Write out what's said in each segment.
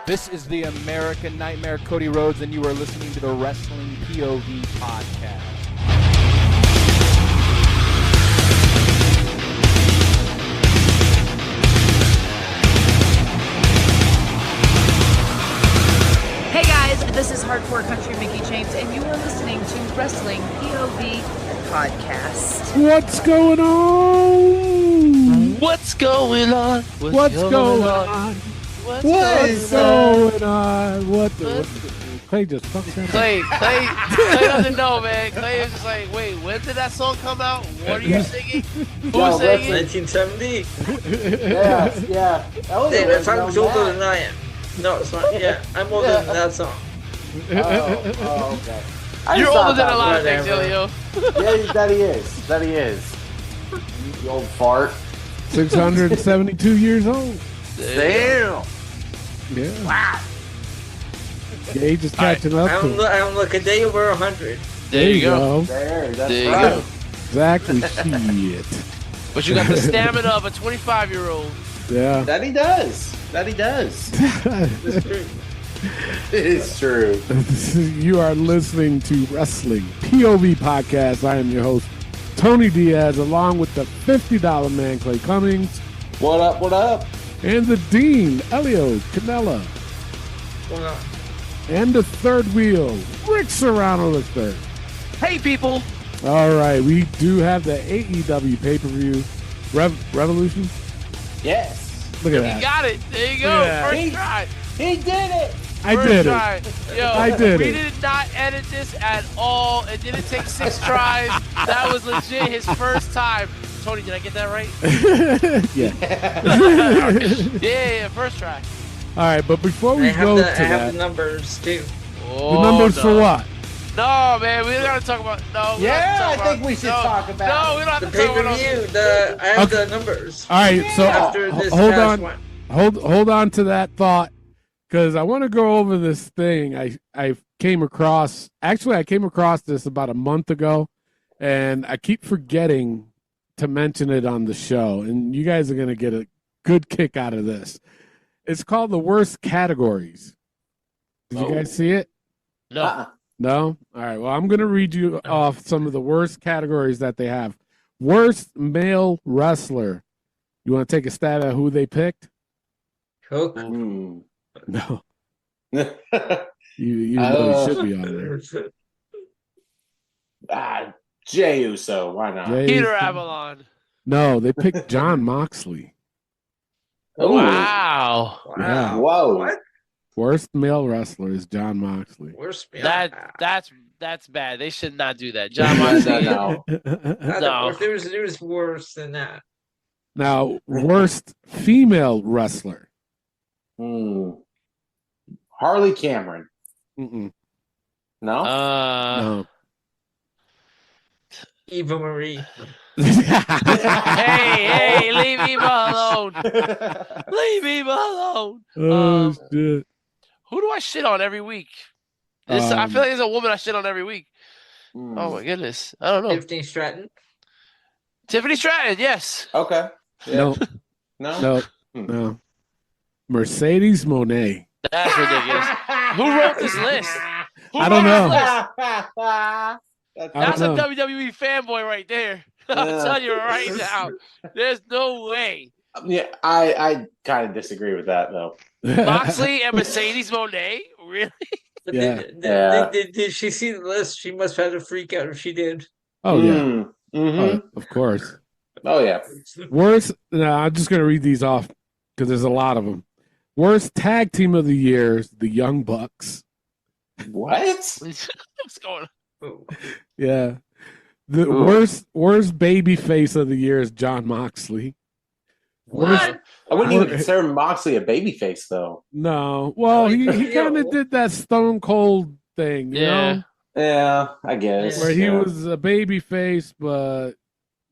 This is the American Nightmare, Cody Rhodes, and you are listening to the Wrestling POV podcast. Hey guys, this is Hardcore Country Mickey James, and you are listening to Wrestling POV Podcast. What's going on? What's going on? What's going on? What's going on? What the? Clay just fucked that up. Clay doesn't know, man. Clay is just like, wait, when did that song come out? What are you singing? Who's singing? 1970? Yeah. Damn, that song was older than I am. No, it's not. Yeah, I'm older than that song. Oh, okay. You're older than a lot of things, Elio. Yeah, that he is. You old fart. 672 years old. Damn. Yeah. Wow. The age is catching up. I don't look a day over 100. There you go. That's There you right. go. Exactly. Shit. But you got the stamina of a 25-year-old. Yeah. That he does. It's true. It is true. You are listening to Wrestling POV Podcast. I am your host, Tony Diaz, along with the $50 man, Clay Cummings, What up? and the Dean, Elio Canella, What's going on? and the third wheel, Rick Serrano III. Hey, people. All right, we do have the AEW pay-per-view Revolution. Yes. Look at You that. got it. There you go. Yeah. First try. He did it. I First did try. it. Yo, I did we it. did not edit this at all. It didn't take 6 tries. That was legit his first time. Tony, did I get that right? Yeah. Yeah, first try. All right, but before we I go to have that, the numbers too. Oh, the numbers no. for what? No, man, we gotta talk about. No, we Yeah, don't have to I talk think about, we should no, talk about No, we don't have The to talk about. pay-per-view. I have the numbers. All right, so After this hold past on. one. Hold on to that thought, because I want to go over this thing I came across. Actually, I came across this about a month ago, and I keep forgetting to mention it on the show. And you guys are going to get a good kick out of this. It's called the worst categories. Did you guys see it? No. No? All right. Well, I'm going to read you off some of the worst categories that they have. Worst male wrestler. You want to take a stab at who they picked? Cook. Hmm. No. You really should be on there. Jey Uso. Why not? Jey Peter Uso. Avalon. No, they picked John Moxley. Ooh. Wow. Yeah. Whoa. What? Worst male wrestler is John Moxley. Where's That's bad. They should not do that. John Moxley. No. No. There was worse than that. Now, worst female wrestler. Hmm. Harley Cameron. Mm-mm. No? No. Eva Marie. Hey, leave me alone. Leave me alone. Oh, shit. Who do I shit on every week? I feel like there's a woman I shit on every week. Hmm. Oh my goodness. I don't know. Tiffany Stratton. Tiffany Stratton, yes. Okay. Yeah. No, No? no. Mercedes Monet. That's ridiculous. Who wrote this list? Who I don't wrote know. this list? I That's a don't know. WWE fanboy right there. I'm Yeah. telling you right now. There's no way. Yeah, I kind of disagree with that, though. Moxley and Mercedes Monet? Really? But Yeah. did she see the list? She must have had a freak out if she did. Oh, yeah. Mm-hmm. Oh, of course. Oh, yeah. Worst, no, I'm just going to read these off because there's a lot of them. Worst tag team of the year is the Young Bucks. What? What's going on? Ooh. Yeah. The Ooh. worst baby face of the year is John Moxley. Worst, What? I wouldn't even consider Moxley a babyface, though. no. Well, he kind of did that Stone Cold thing, you know? Yeah, I guess. Where he Yeah. was a baby face, or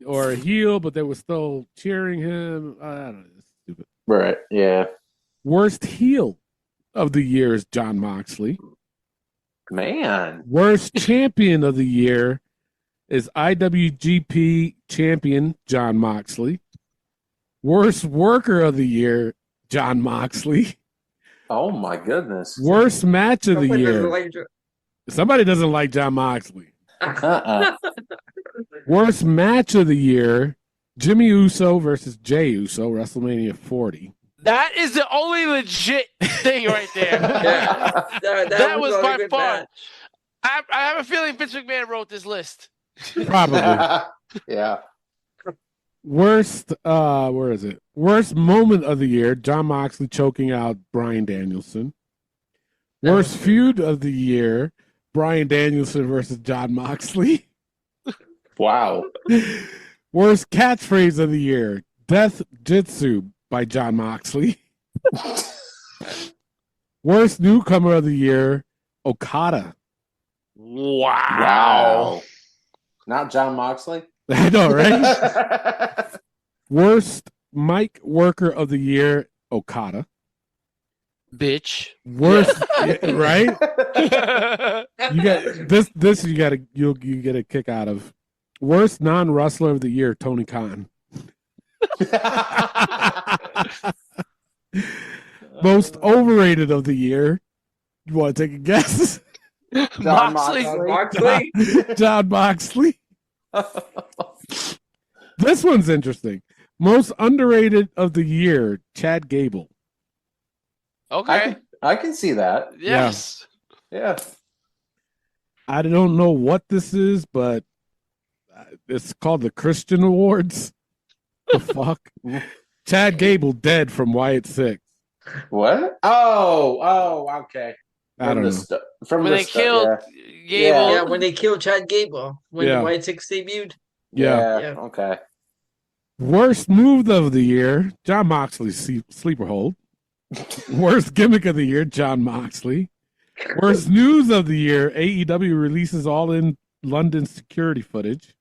a heel, but they were still cheering him. I don't know. It's stupid. Right, yeah. Worst heel of the year is John Moxley. Man. Worst champion of the year is IWGP champion John Moxley. Worst worker of the year, John Moxley. Oh my goodness. Worst match of the Somebody year. doesn't like it. Somebody doesn't like John Moxley. Worst match of the year, Jimmy Uso versus Jey Uso, WrestleMania 40. That is the only legit thing right there. Yeah. That was not a by good far. match. I have a feeling Vince McMahon wrote this list. Probably. Yeah. Worst, where is it? Worst moment of the year, John Moxley choking out Bryan Danielson. Worst feud of the year, Bryan Danielson versus John Moxley. Wow. Worst catchphrase of the year, Death Jitsu by John Moxley. Worst newcomer of the year, Okada. Wow. Not John Moxley? I know, right? Worst mic worker of the year, Okada. Bitch. Worst, right? You get this. You get a kick out of. Worst non-wrestler of the year, Tony Khan. Most overrated of the year. You want to take a guess? John Moxley. Moxley. John Moxley. This one's interesting. Most underrated of the year, Chad Gable. Okay. I can see that. Yes. Yeah. I don't know what this is, but it's called the Christian Awards. The fuck? Chad Gable dead from Wyatt 6. What? Oh, okay. I don't know. From When the they killed Gable. Yeah, when they killed Chad Gable when Yeah. White Six debuted. Yeah. Yeah. Okay. Worst move of the year, John Moxley's sleeper hold. Worst gimmick of the year, John Moxley. Worst news of the year, AEW releases all in London security footage.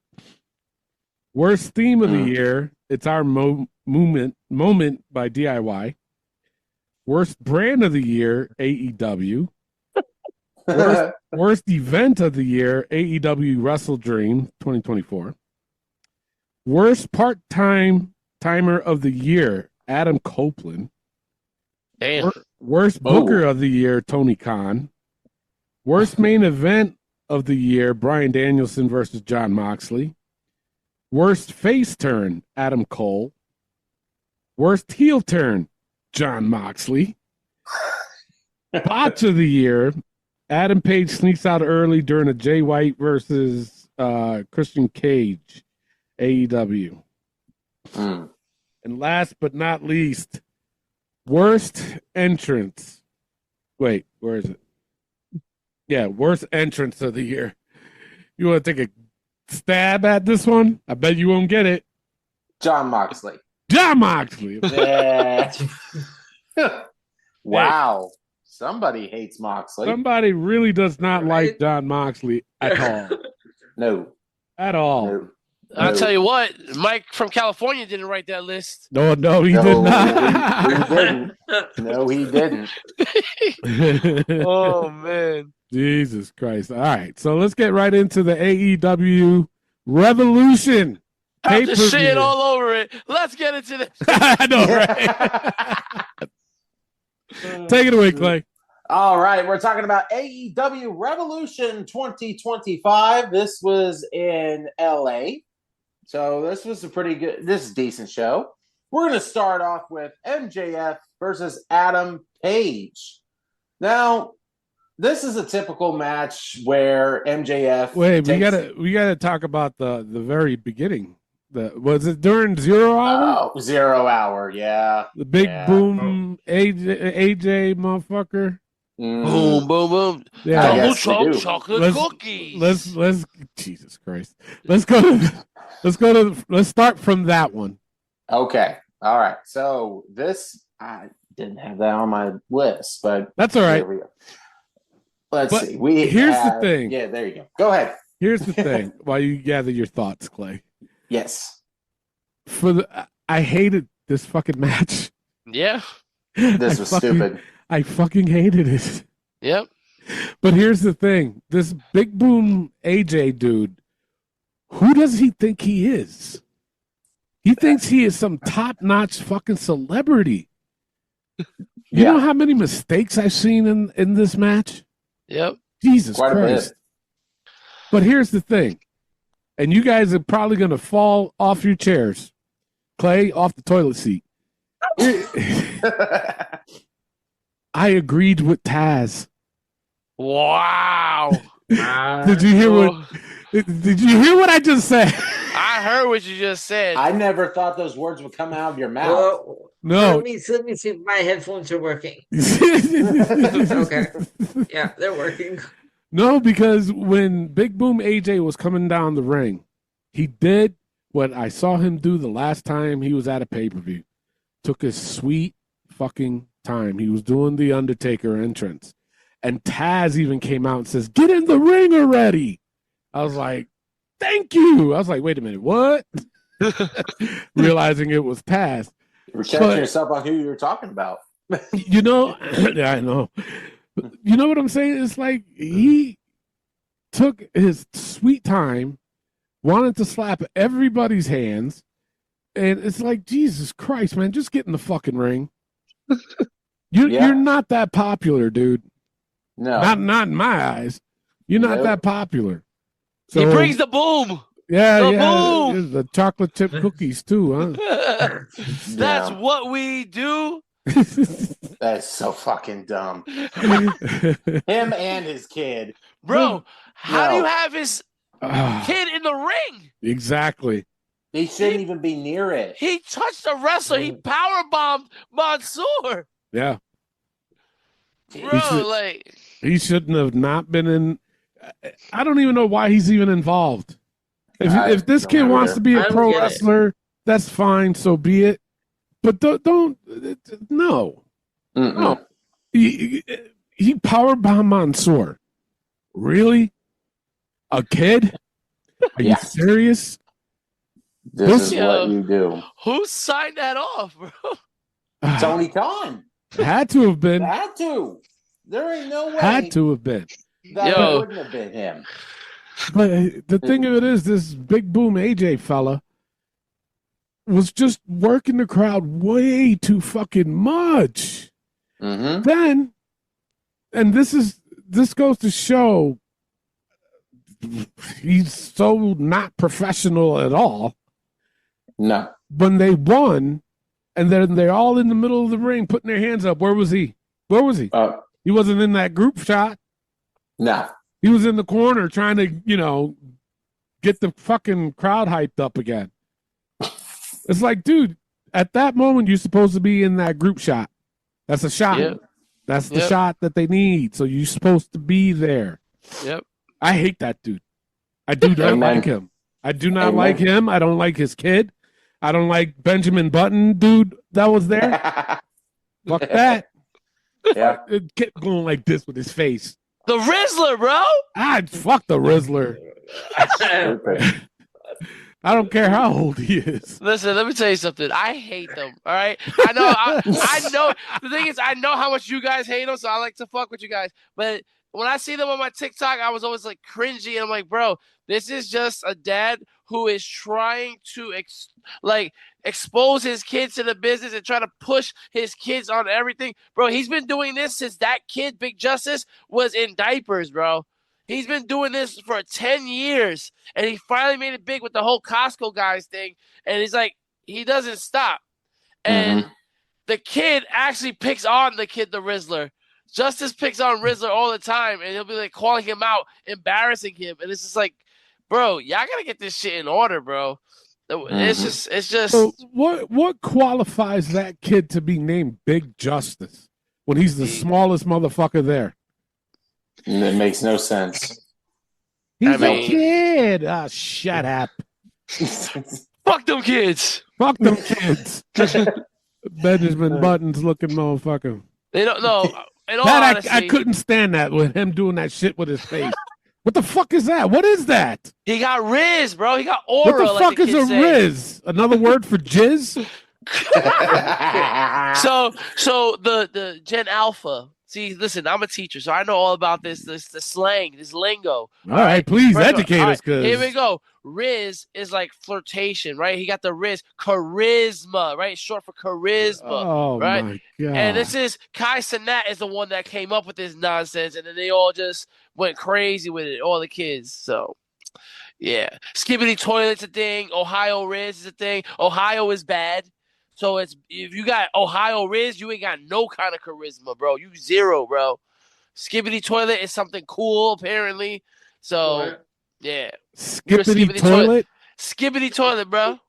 Worst theme of the year, It's Our Moment by DIY. Worst brand of the year, AEW. Worst event of the year, AEW Wrestle Dream 2024. Worst part-time timer of the year, Adam Copeland. Damn. Worst booker of the year, Tony Khan. Worst main event of the year, Bryan Danielson versus John Moxley. Worst face turn, Adam Cole. Worst heel turn, John Moxley. Botch of the year, Adam Page sneaks out early during a Jay White versus Christian Cage, AEW. And last but not least, worst entrance. Wait, where is it? Yeah, worst entrance of the year. You want to take a stab at this one? I bet you won't get it. John Moxley. John Moxley. Yeah. Wow. Somebody hates Moxley. Somebody really does not like John Moxley at all. No. At all. No. I'll No. tell you what, Mike from California didn't write that list. No, he did He not. didn't. No, he didn't. Oh man. Jesus Christ. All right. So let's get right into the AEW Revolution. After Pay-per-view. shit all over it, let's get into this. I know, right? Take it away, Clay. All right, we're talking about AEW Revolution 2025. This was in LA. So this was a this is a decent show. We're going to start off with MJF versus Adam Page. Now, this is a typical match where MJF Wait, we gotta talk about the very beginning. Was it during 0 hour? Oh, 0 hour, yeah. The big boom AJ motherfucker. Boom, boom, boom. Yeah. I Double guess they choke do. chocolate cookies. Let's Jesus Christ. Let's start from that one. Okay. All right. So this, I didn't have that on my list, but That's all right. here we go. Let's But see. here's the thing. Yeah, there you go. Go ahead. Here's the thing. While you gather your thoughts, Clay. Yes. I hated this fucking match. Yeah. This was stupid. I fucking hated it. Yep. But here's the thing. This big boom AJ dude, who does he think he is? He thinks he is some top-notch fucking celebrity. You know how many mistakes I've seen in this match? Yep. Jesus Quite Christ. But here's the thing. And you guys are probably going to fall off your chairs. Clay, off the toilet seat. I agreed with Taz. Wow. Did you hear what I just said? I heard what you just said. I never thought those words would come out of your mouth. Well, No. Let me see if my headphones are working. Okay. Yeah, they're working. No, because when Big Boom AJ was coming down the ring, he did what I saw him do the last time he was at a pay-per-view. Took his sweet fucking time. He was doing the Undertaker entrance. And Taz even came out and says, "Get in the ring already." I was like, "Thank you." I was like, "Wait a minute, what?" Realizing it was Taz. You're checking yourself on who you're talking about. You know, yeah, I know. You know what I'm saying? It's like he took his sweet time, wanted to slap everybody's hands, and it's like, Jesus Christ, man, just get in the fucking ring. You're not that popular, dude. No. Not in my eyes. You're not that popular. So, he brings the boom. Yeah, boom. The chocolate chip cookies too, huh? That's what we do. That's so fucking dumb. Him and his kid. Bro, how do you have his kid in the ring? Exactly. He shouldn't even be near it. He touched a wrestler. He powerbombed Mansoor. Yeah. Bro, he shouldn't have not been in. I don't even know why he's even involved. If this kid wants to be a pro wrestler, that's fine. So be it. But don't no. No. He powerbombed Mansoor. Really? A kid? Are you serious? This is what you do. Who signed that off, bro? Tony Khan. Had to have been. Had to. There ain't no way. Had to have been. That wouldn't have been him. But the thing of it is, this Big Boom AJ fella was just working the crowd way too fucking much. Mm-hmm. Then, and this goes to show he's so not professional at all. No. When they won, and then they're all in the middle of the ring putting their hands up. Where was he? He wasn't in that group shot. No. He was in the corner trying to, get the fucking crowd hyped up again. It's like, dude, at that moment, you're supposed to be in that group shot. That's a shot. Yep. That's the shot that they need. So you're supposed to be there. Yep. I hate that dude. I do not like him. I do not like him. I don't like his kid. I don't like Benjamin Button, dude, that was there. Fuck that. Yeah. It kept going like this with his face. The Rizzler, bro. Fuck the Rizzler. I don't care how old he is. Listen, let me tell you something. I hate them. All right. I know. The thing is, I know how much you guys hate them, so I like to fuck with you guys. But when I see them on my TikTok, I was always like cringy, and I'm like, bro, this is just a dad who is trying to expose his kids to the business and try to push his kids on everything. Bro, he's been doing this since that kid, Big Justice, was in diapers, bro. He's been doing this for 10 years, and he finally made it big with the whole Costco guys thing, and he's like, he doesn't stop. And the kid actually picks on the Rizzler. Justice picks on Rizzler all the time, and he'll be like calling him out, embarrassing him, and it's just like, bro, y'all gotta get this shit in order, bro. It's just. So what qualifies that kid to be named Big Justice when he's the smallest motherfucker there? It makes no sense. He's a kid. Shut up. Fuck them kids. Fuck them kids. Benjamin Buttons looking motherfucker. They don't know. I couldn't stand that with him doing that shit with his face. What the fuck is that? What is that? He got Riz, bro. He got aura. What the fuck is a Riz? Another word for jizz? So the Gen Alpha See, listen, I'm a teacher, so I know all about the slang, this lingo. All right, please First of all, educate all us, right, here we because go. Riz is like flirtation, right? He got the Riz. Charisma, right? Short for charisma, oh right? my god! And this is Kai Cenat is the one that came up with this nonsense, and then they all just went crazy with it, all the kids. So, yeah. Skibbity Toilet's a thing. Ohio Riz is a thing. Ohio is bad. So if you got Ohio Riz, you ain't got no kind of charisma, bro. You zero, bro. Skibbity Toilet is something cool, apparently. So, What? yeah. Skippity toilet. Skibbity Toilet, bro.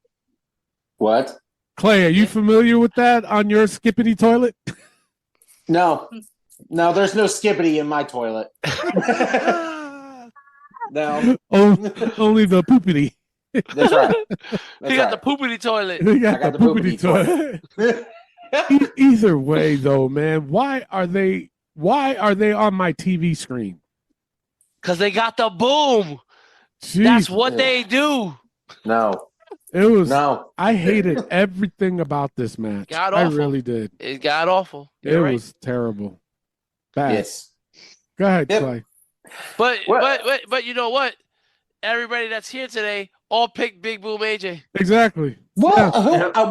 What? Clay, are you familiar with that on your skippity toilet? No, there's no skippity in my toilet. No, Only the poopity. that's right. He got the poopity toilet. You I got got the the poopity poopity toilet. Either way, though, man, why are they on my TV screen? Because they got the boom. Jeez, That's what they do. No, it was. no. I hated everything about this match. God I awful. really did. It got awful. It You're right. was terrible. Bad. Yes. Go ahead, Yep. Clay. But you know what? Everybody that's here today all picked Big Boom AJ. Exactly. Well,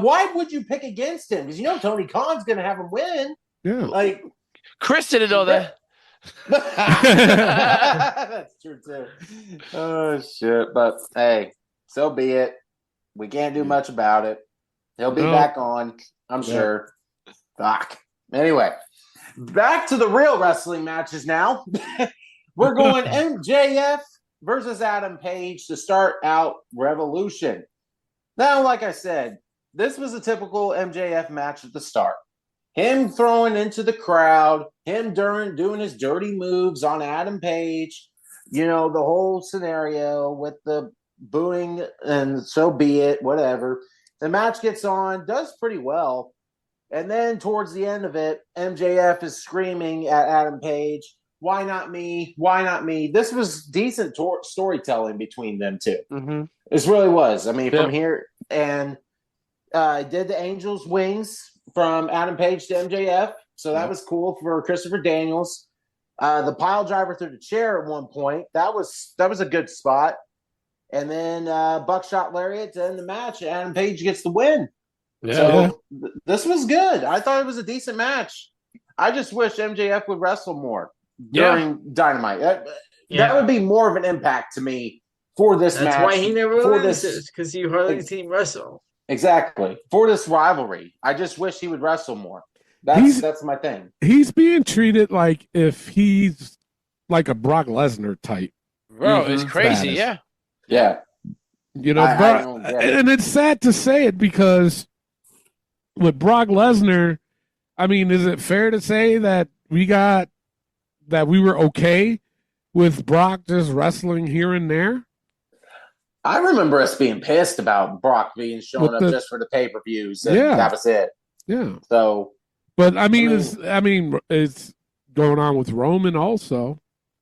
why would you pick against him? Because you know Tony Khan's going to have him win. Yeah. Like, Chris didn't know that. that's true too. Oh shit! But hey, so be it. We can't do much about it. He'll be back on, I'm sure. Fuck. Anyway, back to the real wrestling matches now. We're going MJF versus Adam Page to start out Revolution. Now, like I said, this was a typical MJF match at the start. Him throwing into the crowd, him doing his dirty moves on Adam Page, the whole scenario with the booing, and so be it, whatever. The match gets on, does pretty well. And then towards the end of it, MJF is screaming at Adam Page, "Why not me? Why not me?" This was decent storytelling between them two. Mm-hmm. This really was. I mean, Yep. from here, and did the Angels Wings from Adam Page to MJF. So that was cool for Christopher Daniels. The pile driver through the chair at one point. That was a good spot. And then buckshot lariat to end the match. Adam Page gets the win. So this was good. I thought it was a decent match. I just wish MJF would wrestle more during Dynamite. That would be more of an impact to me for this match. That's why he never for loses, because you hardly see him wrestle. Exactly. For this rivalry. I just wish he would wrestle more. That's my thing. He's being treated like if he's like a Brock Lesnar type. Bro, it's crazy, status. Yeah. Brock, and it's sad to say it, because with Brock Lesnar, I mean, is it fair to say that we were okay with Brock just wrestling here and there? I remember us being pissed about Brock being showing up just for the pay-per-views, and that was it. Yeah. So, but it's going on with Roman also.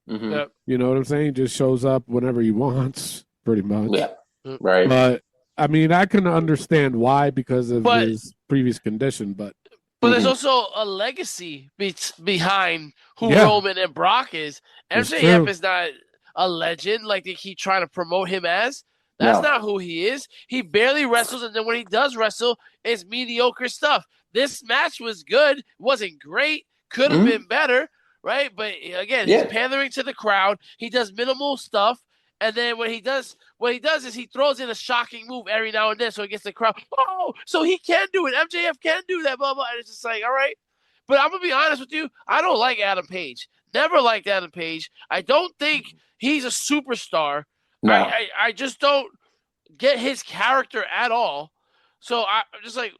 Mm-hmm. Yep. You know what I'm saying? Just shows up whenever he wants, pretty much. Yeah. Right. But I mean, I can understand why, because of his previous condition. But there's also a legacy behind who Roman and Brock is. MJF is not a legend like they keep trying to promote him as. That's not who he is. He barely wrestles, and then when he does wrestle, it's mediocre stuff. This match was good. It wasn't great. Could have been better, right? But again, he's pandering to the crowd. He does minimal stuff, and then what he does is he throws in a shocking move every now and then, so he gets the crowd. Oh, so he can do it. MJF can do that, blah blah. And it's just like, all right. But I'm gonna be honest with you. I don't like Adam Page. Never liked Adam Page. I don't think he's a superstar. No. I just don't get his character at all. So I'm just like,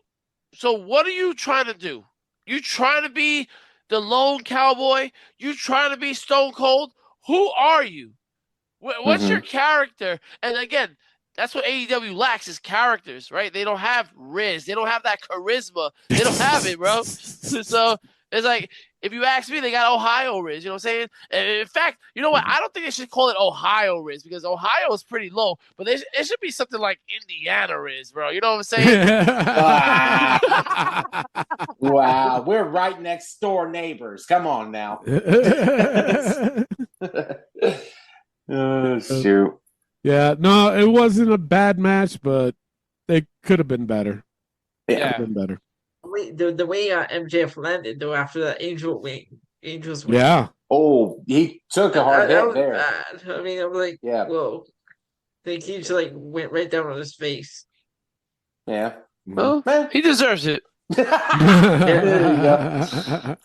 so what are you trying to do? You trying to be the lone cowboy? You trying to be Stone Cold? Who are you? What's your character? And again, that's what AEW lacks, is characters, right? They don't have Riz. They don't have that charisma. They don't have it, bro. So it's like, If you ask me, they got Ohio Riz. You know what I'm saying? And in fact, you know what? I don't think they should call it Ohio Riz because Ohio is pretty low, but it should be something like Indiana Riz, bro. You know what I'm saying? Wow, we're right next door neighbors. Come on now. Oh, shoot. Yeah, no, it wasn't a bad match, but they could have been better. Yeah. Been better. Wait, the way MJF landed though after that Angels wing. Yeah. Oh, he took a hard that hit was there. bad. I mean, I'm like, Yeah. whoa. They just like went right down on his face. Yeah. Well, Man. he deserves it. There you go.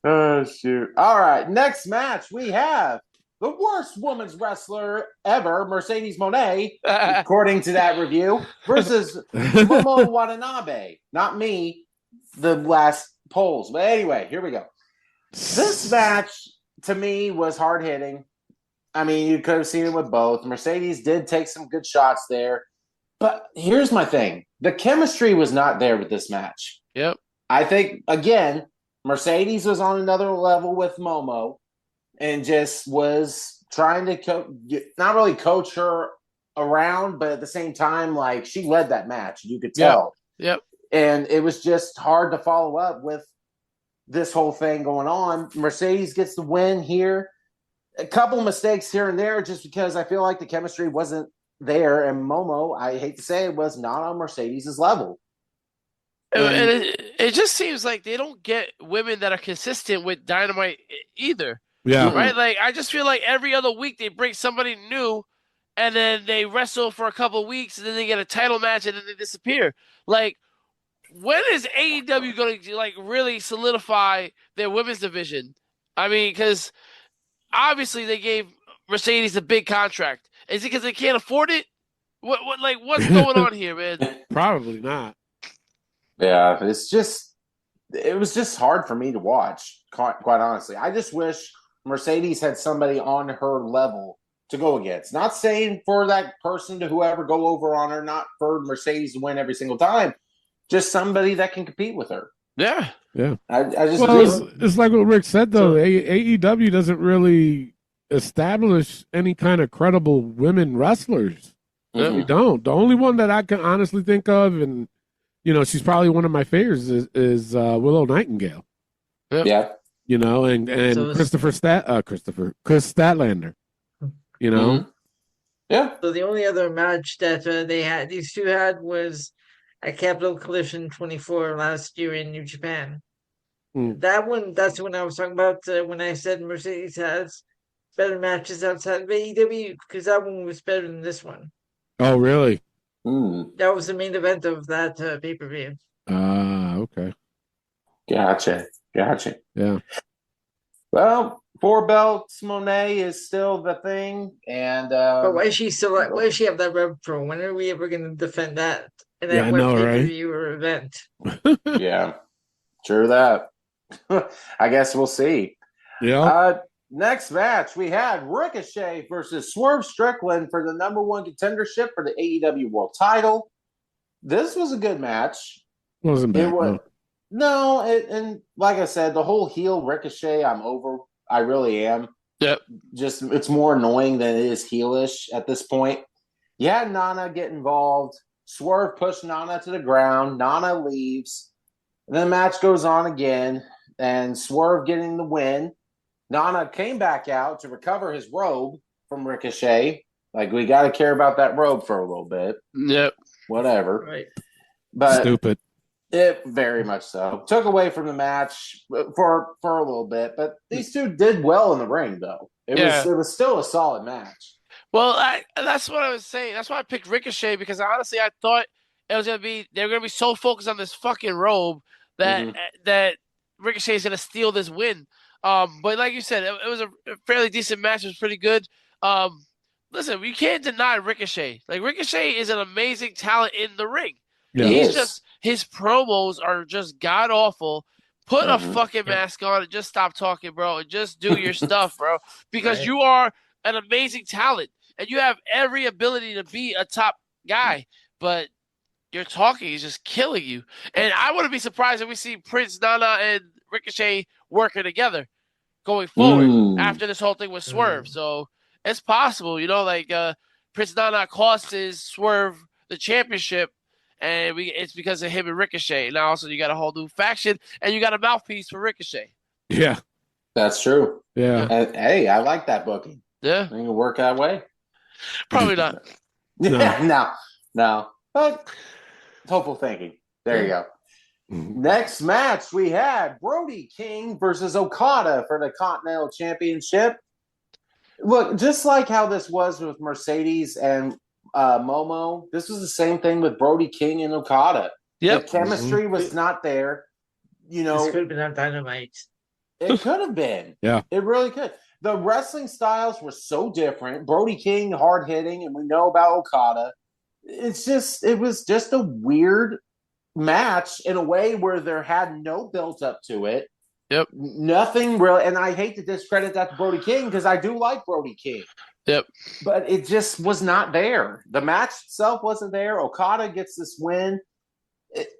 Oh, shoot. All right. Next match, we have the worst women's wrestler ever, Mercedes Moné, according to that review, versus Momo Watanabe. Not me, the last polls. But anyway, here we go. This match, to me, was hard-hitting. I mean, you could have seen it with both. Mercedes did take some good shots there. But here's my thing. The chemistry was not there with this match. Yep. I think, again, Mercedes was on another level with Momo and just was trying to not really coach her around, but at the same time, like, she led that match. You could tell. Yep. And it was just hard to follow up with this whole thing going on. Mercedes gets the win here. A couple mistakes here and there just because I feel like the chemistry wasn't there. And Momo, I hate to say it, was not on Mercedes' level. And it just seems like they don't get women that are consistent with Dynamite either. Yeah. Right? Like, I just feel like every other week they bring somebody new and then they wrestle for a couple of weeks and then they get a title match and then they disappear. Like, when is AEW going to, like, really solidify their women's division? I mean, because obviously they gave Mercedes a big contract. Is it because they can't afford it? What's going on here, man? Probably not. Yeah, it was just hard for me to watch, quite honestly. I just wish Mercedes had somebody on her level to go against. Not saying for that person to whoever go over on her, not for Mercedes to win every single time, just somebody that can compete with her. Yeah. Yeah. I just it's like what Rick said, though. AEW doesn't really establish any kind of credible women wrestlers. We don't. The only one that I can honestly think of, and you know, she's probably one of my favorites, is Willow Nightingale. Yeah. You know, and So Chris Statlander. You know. Mm-hmm. Yeah. So the only other match that these two had was at Capital Collision 24 last year in New Japan. That's when I was talking about when I said Mercedes has better matches outside of AEW, because that one was better than this one. Oh, really? That was the main event of that pay-per-view. Okay. Gotcha. Yeah. Well, 4 belts Monet is still the thing, and but why is she still? Why does she have that Rev Pro? When are we ever going to defend that in that I know, right? pay-per-view or event? yeah, sure that. I guess we'll see. Yeah. Next match, we had Ricochet versus Swerve Strickland for the #1 contendership for the AEW World Title. This was a good match. Wasn't bad. It was, no, and like I said, the whole heel Ricochet, I'm over. I really am. Yep. Just it's more annoying than it is heelish at this point. You had Nana get involved. Swerve pushed Nana to the ground. Nana leaves. And then the match goes on again, and Swerve getting the win. Nana came back out to recover his robe from Ricochet. Like, we got to care about that robe for a little bit. Yep. Whatever. Right. But stupid. It very much so. Took away from the match for a little bit, but these two did well in the ring, though. It was still a solid match. Well, that's what I was saying. That's why I picked Ricochet, because honestly, I thought it was they were gonna be so focused on this fucking robe that that Ricochet is gonna steal this win. But like you said, it was a fairly decent match. It was pretty good. Listen, we can't deny Ricochet. Like, Ricochet is an amazing talent in the ring. Yeah. His promos are just god awful. Put a fucking mask on and just stop talking, bro, and just do your stuff, bro. Because you are an amazing talent and you have every ability to be a top guy, but your talking is just killing you. And I wouldn't be surprised if we see Prince Nana and Ricochet working together going forward after this whole thing with Swerve. So it's possible, like Prince Nana cost his Swerve the championship, and it's because of him and Ricochet. Now also you got a whole new faction, and you got a mouthpiece for Ricochet. Yeah. That's true. Yeah. And, hey, I like that booking. Yeah. I think it'll work that way. Probably not. No. But hopeful thinking. There you go. Next match, we had Brody King versus Okada for the Continental Championship. Look, just like how this was with Mercedes and Momo, this was the same thing with Brody King and Okada. Yep. The chemistry was not there. This could have been on Dynamite. It could have been. Yeah. It really could. The wrestling styles were so different. Brody King, hard hitting, and we know about Okada. It was just a weird match in a way where there had no built up to it. Yep. Nothing real. And I hate to discredit that to Brody King because I do like Brody King. Yep. But it just was not there. The match itself wasn't there. Okada gets this win.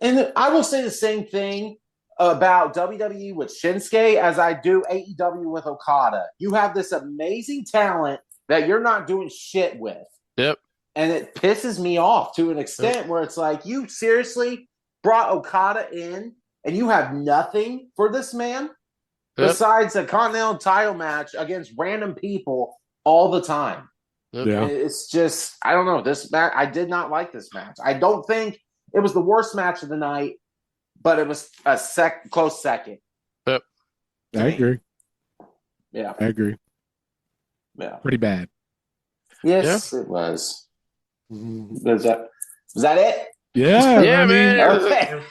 And I will say the same thing about WWE with Shinsuke as I do AEW with Okada. You have this amazing talent that you're not doing shit with. Yep. And it pisses me off to an extent where it's like, you seriously brought Okada in and you have nothing for this man besides a Continental title match against random people all the time. Yeah. It's just, I don't know. This match, I did not like this match. I don't think it was the worst match of the night, but it was a close second. Yep. I agree. Yeah. I agree. Yeah. Pretty bad. Yes, it was. Was that it? Yeah. Yeah, I mean, man. Okay.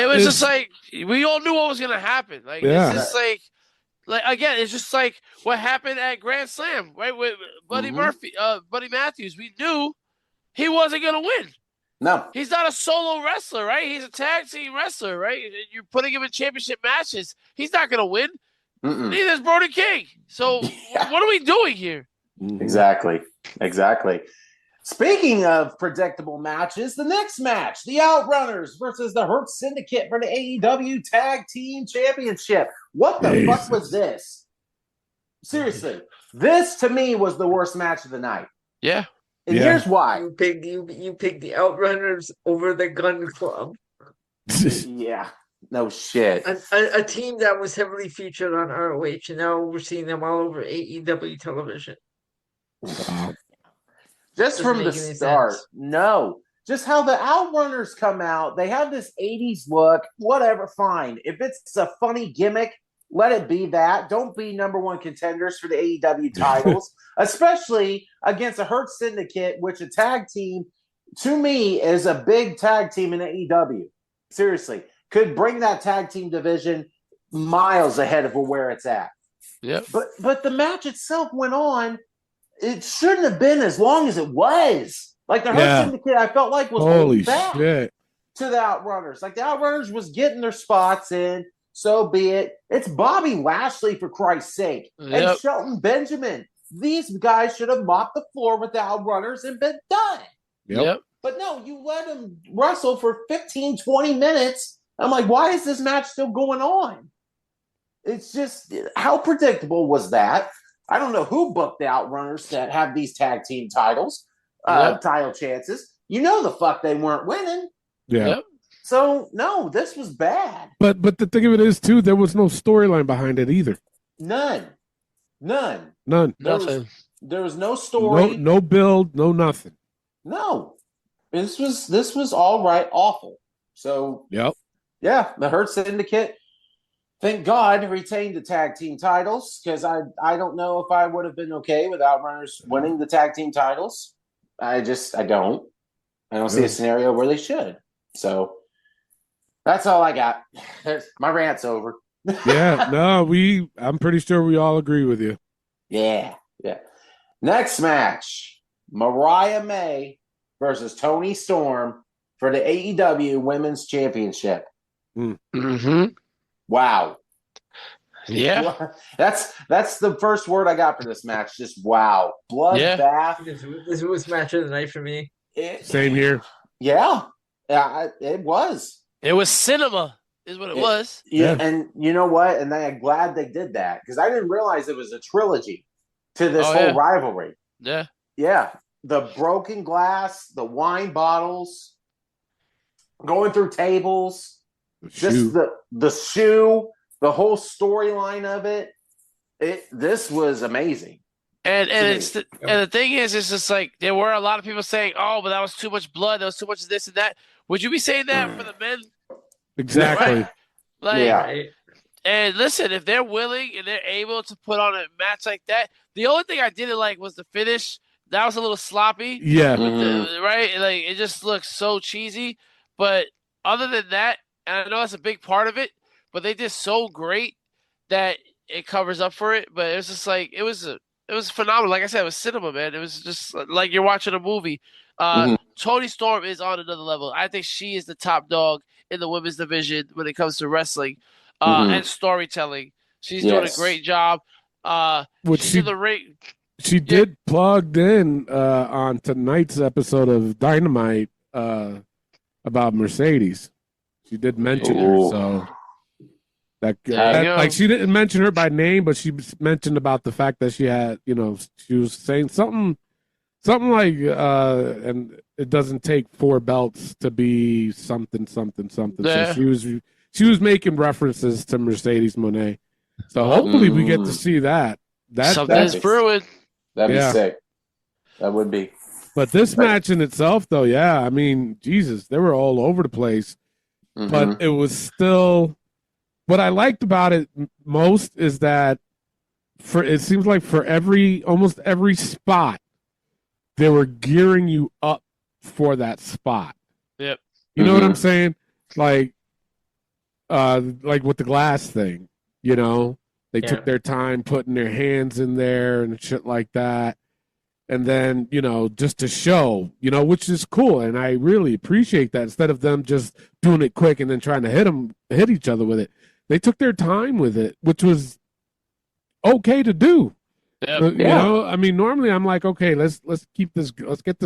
It was just like we all knew what was gonna happen. Like Yeah. it's just like again, it's just like what happened at Grand Slam, right? With Buddy Buddy Matthews. We knew he wasn't gonna win. No. He's not a solo wrestler, right? He's a tag team wrestler, right? You're putting him in championship matches. He's not gonna win. Neither is Brody King. So what are we doing here? Exactly. Speaking of predictable matches, the next match, the Outrunners versus the Hurt Syndicate for the AEW Tag Team Championship. What the fuck was this? Seriously, this to me was the worst match of the night. Yeah. And here's why. You picked the Outrunners over the Gun Club. Yeah. No shit. A team that was heavily featured on ROH, and now we're seeing them all over AEW television. Just from the start. No. Just how the Outrunners come out. They have this 80s look. Whatever, fine. If it's a funny gimmick, let it be that. Don't be number one contenders for the AEW titles, especially against a Hurt Syndicate, which a tag team, to me, is a big tag team in AEW. Seriously. Could bring that tag team division miles ahead of where it's at. Yep. But the match itself went on. It shouldn't have been as long as it was. Like the Hurt Syndicate, I felt like was holy back shit to the Outrunners. Like the Outrunners was getting their spots in. So be it. It's Bobby Lashley, for Christ's sake, and Shelton Benjamin. These guys should have mopped the floor with the Outrunners and been done. Yep. But no, you let them wrestle for 15, 20 minutes. I'm like, why is this match still going on? It's just, how predictable was that? I don't know who booked the Outrunners that have these tag team titles, title chances. You know the fuck they weren't winning. Yeah. Yep. So, no, this was bad. But the thing of it is, too, there was no storyline behind it either. None. Nothing. There was no story. No build, no nothing. No. This was all right, awful. So, yeah, the Hurt Syndicate, thank God, retained the tag team titles, because I don't know if I would have been okay with Outrunners winning the tag team titles. I don't. I don't see a scenario where they should. So, that's all I got. My rant's over. I'm pretty sure we all agree with you. Yeah. Next match, Mariah May versus Toni Storm for the AEW Women's Championship. Mm-hmm. Wow. Yeah. That's the first word I got for this match. Just wow. Bloodbath. This was match of the night for me. Same here. Yeah. It was. It was cinema. is what it was. Yeah, and you know what? And I'm glad they did that because I didn't realize it was a trilogy to this whole rivalry. Yeah. Yeah. The broken glass, the wine bottles, going through tables, just the shoe, the whole storyline of it. This was amazing. And the thing is, it's just like there were a lot of people saying, "Oh, but that was too much blood. There was too much of this and that." Would you be saying that for the men? Exactly. Right? Like, and listen, if they're willing and they're able to put on a match like that, the only thing I didn't like was the finish. That was a little sloppy. Yeah. Right? Like it just looks so cheesy. But other than that, and I know that's a big part of it, but they did so great that it covers up for it. But it was just like it was phenomenal. Like I said, it was cinema, man. It was just like you're watching a movie. Toni Storm is on another level. I think she is the top dog in the women's division when it comes to wrestling and storytelling. She's doing a great job. She's in the ring. She did plugged in on tonight's episode of Dynamite about Mercedes. She did mention her, so that like she didn't mention her by name, but she mentioned about the fact that she had, she was saying something like, and it doesn't take 4 belts to be something. Yeah. So she was making references to Mercedes Moné. So hopefully we get to see that. Something's brewing. That'd be sick. That would be. But this match in itself, though, I mean, Jesus, they were all over the place. But it was still. What I liked about it most is that it seems like for almost every spot, they were gearing you up for that spot. Yep. You know what I'm saying? Like with the glass thing, they took their time putting their hands in there and shit like that. And then, just to show, which is cool. And I really appreciate that instead of them just doing it quick and then trying to hit each other with it. They took their time with it, which was okay to do. Yep. I mean, normally I'm like, okay, let's get this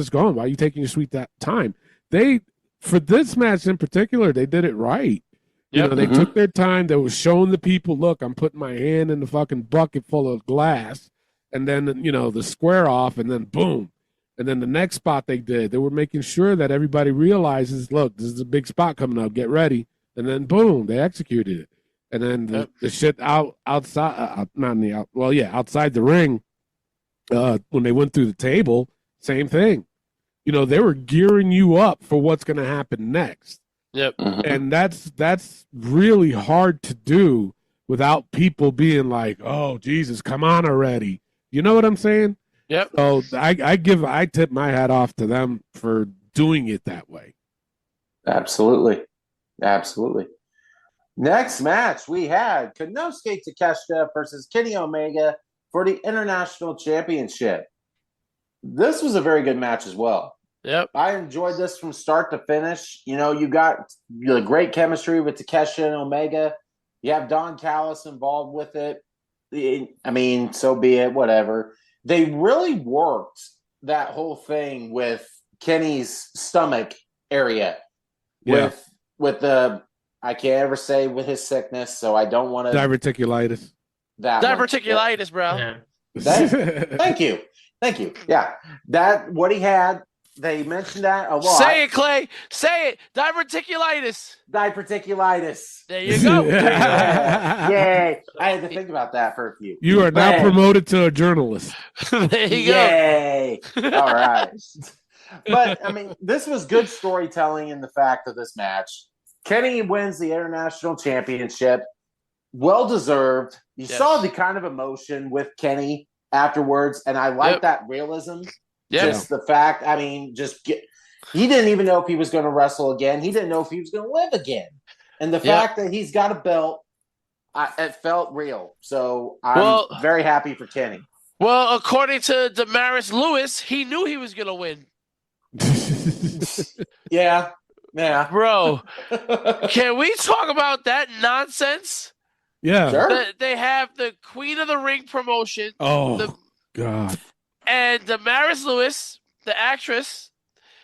going. Why are you taking your sweet time? For this match in particular, they did it right. Yep. They took their time. They were showing the people, look, I'm putting my hand in the fucking bucket full of glass. And then, the square off, and then boom. And then the next spot they were making sure that everybody realizes, look, this is a big spot coming up. Get ready. And then boom, they executed it. And then the shit outside, outside the ring, when they went through the table, same thing. They were gearing you up for what's going to happen next. Yep. And that's really hard to do without people being like, oh, Jesus, come on already. You know what I'm saying? Yep. So I tip my hat off to them for doing it that way. Absolutely. Next match, we had Konosuke Takeshita versus Kenny Omega for the International Championship. This was a very good match as well. Yep. I enjoyed this from start to finish. You got the great chemistry with Takeshita and Omega. You have Don Callis involved with it. I mean, so be it, whatever. They really worked that whole thing with Kenny's stomach area. Yeah. With the, I can't ever say with his sickness, so I don't want to. Diverticulitis. Diverticulitis, bro. Yeah. Thank you. Yeah. What he had, they mentioned that a lot. Say it, Clay. Say it. Diverticulitis. There you go. Yay. I had to think about that for a few. You are now promoted to a journalist. There you go. Yay. All right. But, I mean, this was good storytelling in the fact of this match. Kenny wins the International Championship. Well-deserved. You saw the kind of emotion with Kenny afterwards, and I like that realism. Just the fact, I mean, he didn't even know if he was going to wrestle again. He didn't know if he was going to live again. And the fact that he's got a belt, it felt real. So I'm very happy for Kenny. Well, according to Damaris Lewis, he knew he was going to win. Yeah. Bro, can we talk about that nonsense? Yeah. Sure. They have the Queen of the Ring promotion. Oh, God. And Damaris Lewis, the actress,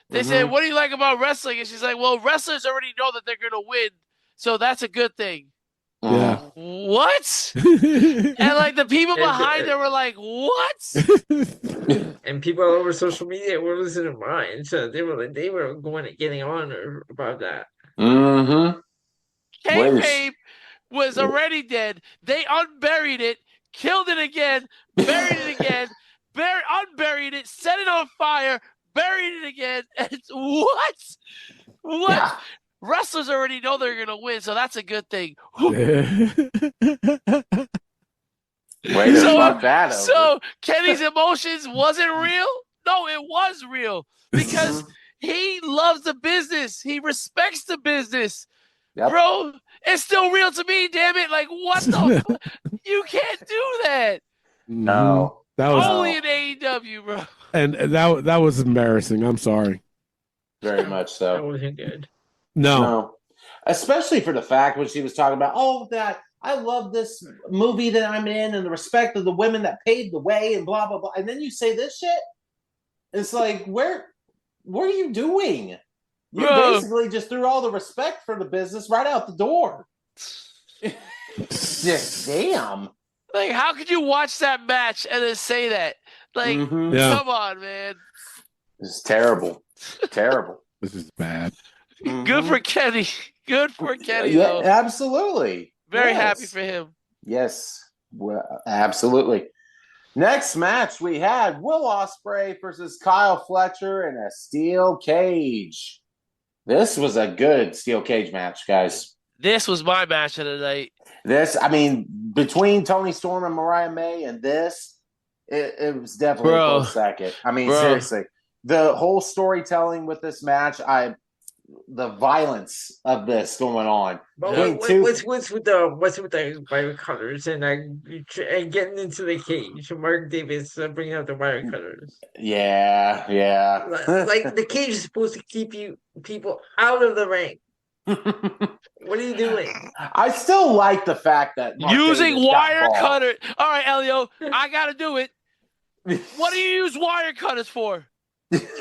they said, what do you like about wrestling? And she's like, well, wrestlers already know that they're going to win. So that's a good thing. Yeah. What? And like the people behind her were like, what? And people all over social media were losing their minds. So they were going and getting on her about that. Mm-hmm. Kayfabe was already dead. They unburied it, killed it again, buried it again, unburied it, set it on fire, buried it again. And what? What? Yeah. Wrestlers already know they're going to win, so that's a good thing. Way to fuck that over. So Kenny's emotions wasn't real? No, it was real because he loves the business. He respects the business. Yep. Bro, it's still real to me, damn it. Like, what the fuck? You can't do that. No. That was only in AEW, bro. And that was embarrassing. I'm sorry. Very much so. That wasn't good. No. Especially for the fact when she was talking about, that I love this movie that I'm in and the respect of the women that paved the way and blah, blah, blah. And then you say this shit? It's like, what are you doing? You basically just threw all the respect for the business right out the door. Just damn. Like, how could you watch that match and then say that? Like, come on, man. This is terrible. Terrible. This is bad. Good for Kenny. Good for Kenny, yeah, though. Absolutely. Very happy for him. Yes, well, absolutely. Next match we had Will Ospreay versus Kyle Fletcher in a steel cage. This was a good steel cage match, guys. This was my match of the night. Between Toni Storm and Mariah May and this, it was definitely a close second. Seriously. The whole storytelling with this match, the violence of this going on. But what's with the wire cutters and getting into the cage? Mark Davis bringing out the wire cutters. Yeah. Like the cage is supposed to keep people out of the ring. What are you doing? I still like the fact that Mark using Davis wire cutter. All right, Elio, I gotta do it. What do you use wire cutters for?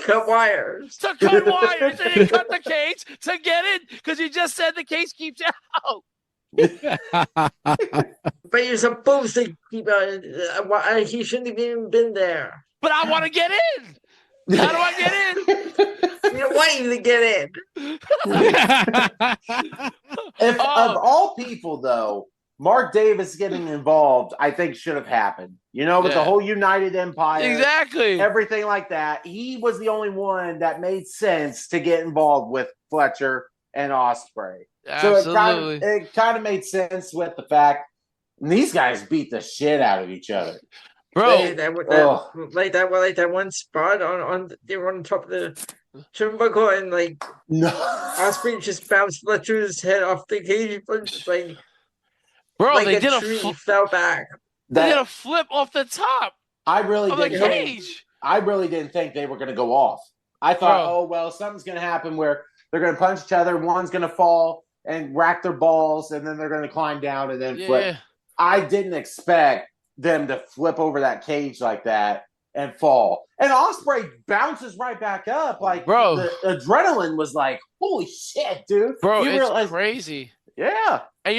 Cut wires. To cut wires and you cut the cage to get in because you just said the cage keeps you out. But you're supposed to keep out. He shouldn't have even been there. But I want to get in. How do I get in? You don't want you to get in. Of all people, though, Mark Davis getting involved, I think should have happened. With the whole United Empire. Exactly. Everything like that. He was the only one that made sense to get involved with Fletcher and Ospreay. Absolutely. So it kind of made sense with the fact these guys beat the shit out of each other. Bro. That one spot on they were on top of the turnbuckle and Ospreay just bounced Fletcher's head off the cage. Bro, they a did tree fell back. They did a flip off the top. I really didn't think they were going to go off. I thought, something's going to happen where they're going to punch each other. One's going to fall and rack their balls, and then they're going to climb down and then flip. I didn't expect them to flip over that cage like that and fall. And Ospreay bounces right back up. Bro, the adrenaline was like, holy shit, dude. Bro, it's crazy. Yeah. And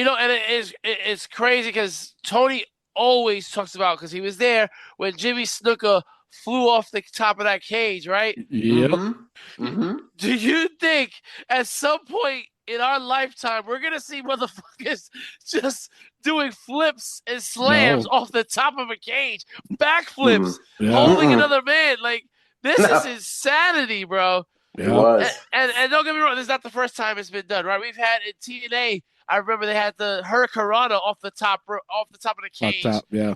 it's crazy because Tony always talks about, because he was there when Jimmy Snuka flew off the top of that cage, right? Yep. Mm-hmm. Do you think at some point in our lifetime we're gonna see motherfuckers just doing flips and slams off the top of a cage, backflips, holding another man? Like, this is insanity, bro. It was. And don't get me wrong, this is not the first time it's been done, right? We've had in TNA. I remember they had the Hurricanrana off the top of the cage, right? Yeah.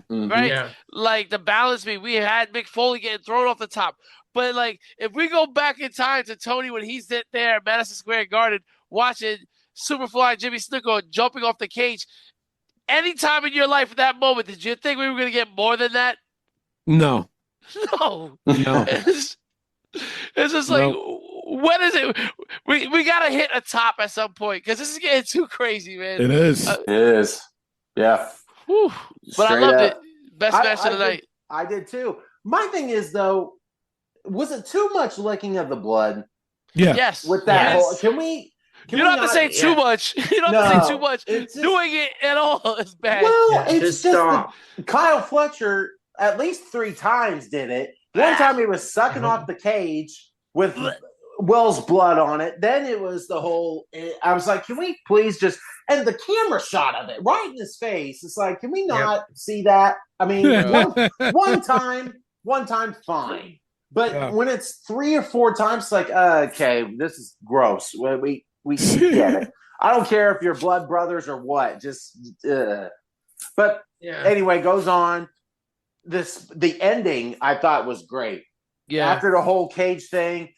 Like the balance beam. We had Mick Foley getting thrown off the top. But if we go back in time to Tony when he's there at Madison Square Garden watching Superfly Jimmy Snuka jumping off the cage, any time in your life at that moment, did you think we were going to get more than that? No. No. It's just like, when is it? We gotta hit a top at some point because this is getting too crazy, man. It is. It is. Yeah. Whew. But I loved it. Best match of the night. I did too. My thing is, though, was it too much licking of the blood? Yeah. Yes. With that whole, can we You don't have to say too much. You don't have to say too much. Doing it at all is bad. Well, it's just stop. Kyle Fletcher at least 3 times did it. One time he was sucking off the cage with Will's blood on it. Then it was the whole. I was like, can we please just. And the camera shot of it right in his face. It's like, can we not see that? I mean, one time, fine. But when it's 3 or 4 times, it's like, okay, this is gross. We get it. I don't care if you're blood brothers or what. Just, but anyway, goes on. The ending I thought was great. Yeah. After the whole cage thing,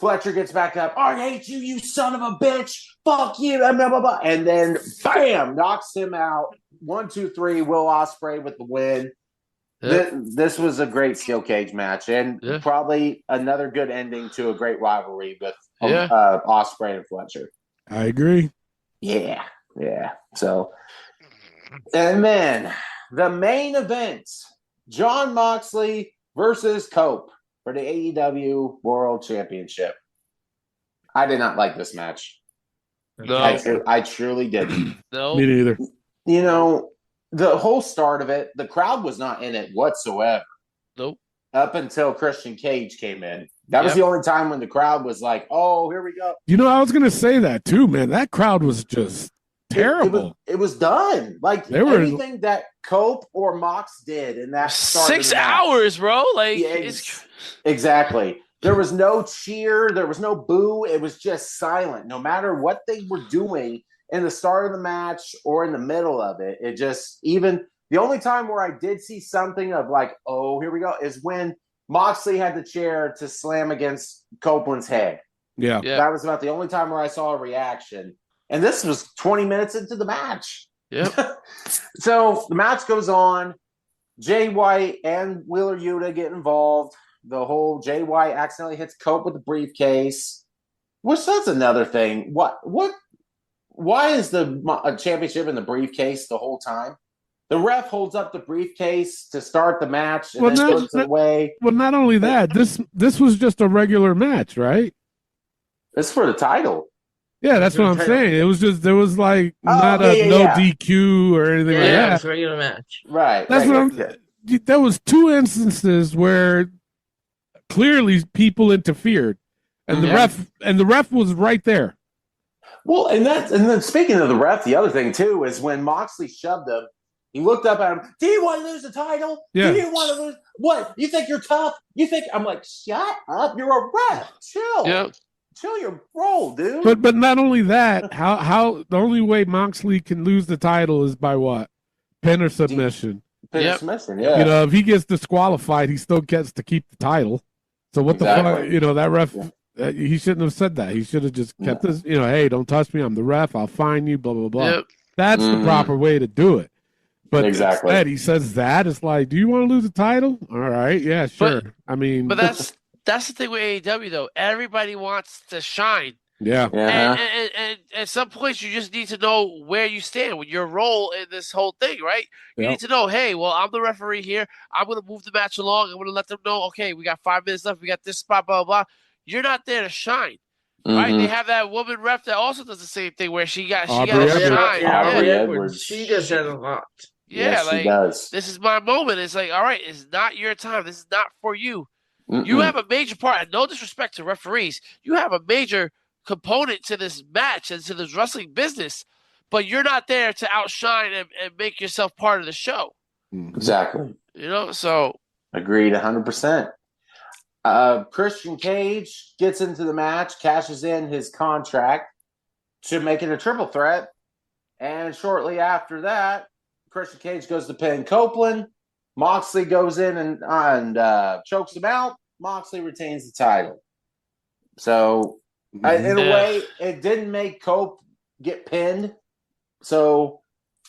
Fletcher gets back up. I hate you, you son of a bitch. Fuck you. Blah, blah, blah. And then, bam, knocks him out. 1, 2, 3. Will Ospreay with the win. Yep. This was a great steel cage match, and probably another good ending to a great rivalry with Ospreay and Fletcher. I agree. Yeah. So, and then the main event: Jon Moxley versus Cope for the AEW World Championship. I did not like this match. No, I truly didn't. No, me neither. You know, the whole start of it, the crowd was not in it whatsoever. Nope. Up until Christian Cage came in. That was the only time when the crowd was like, oh, here we go. You know, I was going to say that too, man. That crowd was just terrible. It was done. Like anything that Cope or Mox did in that 6 hours, bro. Like, exactly. There was no cheer. There was no boo. It was just silent. No matter what they were doing in the start of the match or in the middle of it, it just even the only time where I did see something of like, oh, here we go, is when Moxley had the chair to slam against Copeland's head. Yeah. That was about the only time where I saw a reaction. And this was 20 minutes into the match. Yep. So the match goes on. Jay White and Wheeler Yuta get involved. The whole Jay White accidentally hits Cope with the briefcase. Which that's another thing. Why is the championship in the briefcase the whole time? The ref holds up the briefcase to start the match and then puts it away. Well, not only that, this was just a regular match, right? It's for the title. Yeah, that's what I'm saying. It was just there was like no DQ or anything like that. Yeah, it's a regular match. Right. That's what I'm. There was 2 instances where clearly people interfered, and the ref was right there. Well, and then speaking of the ref, the other thing too is when Moxley shoved him, he looked up at him. Do you want to lose the title? Yeah. Do you want to lose? What? You think you're tough? You think I'm like, shut up? You're a ref. Chill. Yep. Chill your roll, dude. But not only that, how the only way Moxley can lose the title is by what? Pin or submission. Pin or submission, yeah. You know, if he gets disqualified, he still gets to keep the title. So what the fuck? You know, that ref. He shouldn't have said that. He should have just kept this. You know, hey, don't touch me. I'm the ref. I'll fine you. Blah blah blah. Yep. That's the proper way to do it. But exactly. instead, he says that it's like, do you want to lose the title? All right, yeah, sure. But that's the thing with AEW though. Everybody wants to shine. Yeah. And at some point, you just need to know where you stand with your role in this whole thing, right? You need to know, hey, well, I'm the referee here. I'm going to move the match along. I'm going to let them know, okay, we got 5 minutes left. We got this spot, blah, blah, blah. You're not there to shine, right? They have that woman ref that also does the same thing where she got to shine. Aubrey Edwards. She does that a lot. Yeah, yes, she does. This is my moment. It's like, all right, it's not your time. This is not for you. You have a major part. No disrespect to referees. You have a major component to this match and to this wrestling business, but you're not there to outshine and make yourself part of the show. Exactly. You know, so. Agreed 100%. Christian Cage gets into the match, cashes in his contract to make it a triple threat. And shortly after that, Christian Cage goes to pin Copeland. Moxley goes in and chokes him out. Moxley retains the title. So, in a way, it didn't make Cope get pinned. So,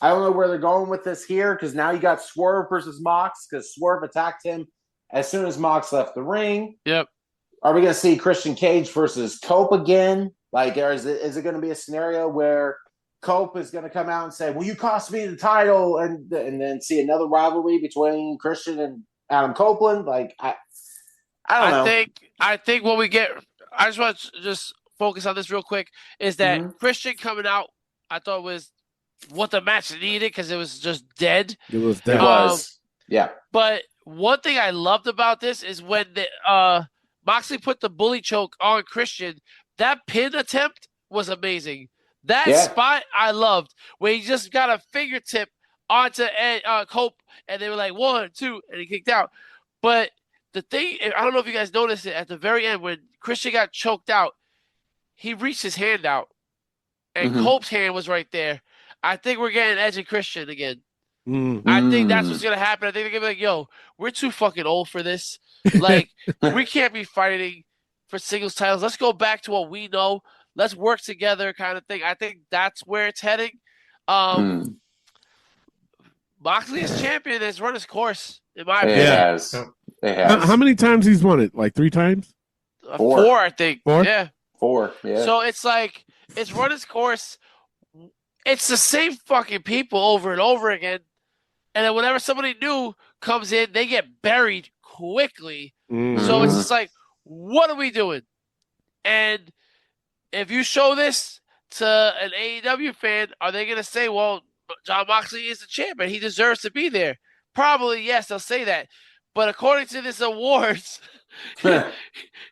I don't know where they're going with this here because now you got Swerve versus Mox because Swerve attacked him as soon as Mox left the ring. Yep. Are we going to see Christian Cage versus Cope again? Like, is it going to be a scenario where Cope is going to come out and say, well, you cost me the title, and then see another rivalry between Christian and Adam Copeland? Like, I don't know. I think what we get, I just want to focus on this real quick is that Mhm. Christian coming out, I thought was what the match needed because it was just dead. It was It that. was. Yeah. But one thing I loved about this is when Moxley put the bully choke on Christian, that pin attempt was amazing. That Yeah. spot I loved, where he just got a fingertip onto Cope, and they were like 1, 2, and he kicked out. But the thing, I don't know if you guys noticed it, at the very end when Christian got choked out, he reached his hand out, and Mhm. Cope's hand was right there. I think we're getting Edge and Christian again. Mm. I think that's what's gonna happen. I think they're gonna be like, "Yo, we're too fucking old for this. Like, we can't be fighting for singles titles. Let's go back to what we know. Let's work together," kind of thing. I think that's where it's heading. Mm. Moxley is champion. Has run his course, in my It opinion. has. It has. How many times he's won it? Like 3 times? 4, I think. 4? Yeah. 4. Yeah. So it's like it's run its course. It's the same fucking people over and over again. And then whenever somebody new comes in, they get buried quickly. Mm. So it's just like, what are we doing? And if you show this to an AEW fan, are they going to say, well, Jon Moxley is the champion. He deserves to be there. Probably, yes, they'll say that. But according to this awards,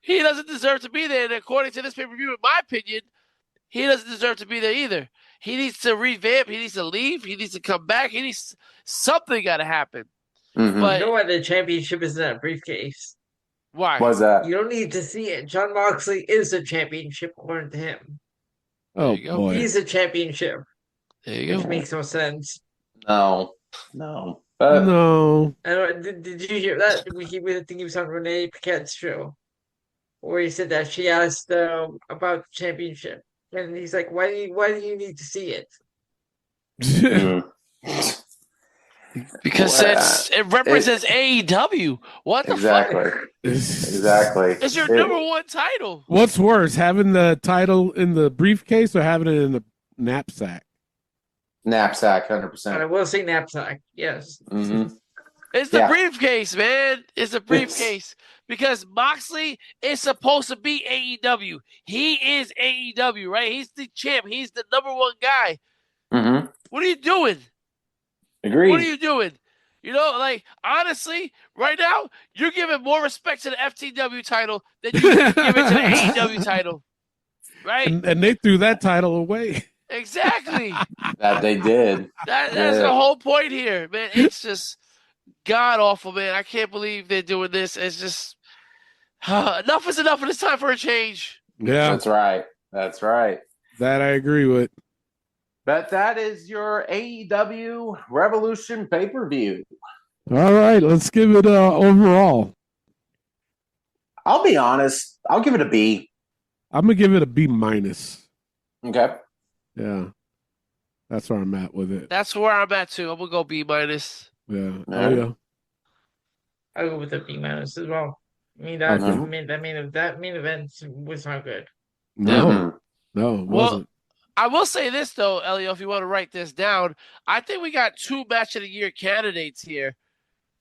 he doesn't deserve to be there. And according to this pay-per-view, in my opinion, he doesn't deserve to be there either. He needs to revamp. He needs to leave. He needs to come back. He needs something got to happen. Mhm. But You know why the championship is in that briefcase? why? What's that? You don't need to see it. John Moxley is a championship according to him. Oh, you go. boy. He's a championship, There you which go. makes no sense. No. But No. I don't, did you hear that? I think he was on Renee Paquette's show, where he said that she asked about the championship, and he's like, "Why do you need to see it?" mm. Because it represents AEW. What the Exactly. fuck? Exactly. It's your number 1 title. What's worse, having the title in the briefcase or having it in the knapsack? Knapsack, And I 100%. will say knapsack, yes. Mm-hmm. It's the Yeah. briefcase, man. It's the briefcase. Because Moxley is supposed to be AEW. He is AEW, right? He's the champ. He's the number 1 guy. Mm-hmm. What are you doing? Agreed. What are you doing? You know, like, honestly, right now, you're giving more respect to the FTW title than you give it to the AEW title. Right? And they threw that title away. Exactly. That they did. That's Yeah. the whole point here, man. It's just god awful, man. I can't believe they're doing this. It's just enough is enough, and it's time for a change. Yeah, That's right. That's right. that I agree with. But that is your AEW Revolution pay-per-view. All right, let's give it overall. I'll be honest. I'll give it a B. I'm gonna give it a B minus. Okay. Yeah, that's where I'm at with it. That's where I'm at too. I'm gonna go B minus. Yeah. Yeah. Oh yeah. I'll go with a B minus as well. I mean Okay. that main event was not good. No, Mhm. no, it Well, wasn't. I will say this though, Elio, if you want to write this down, I think we got 2 match of the year candidates here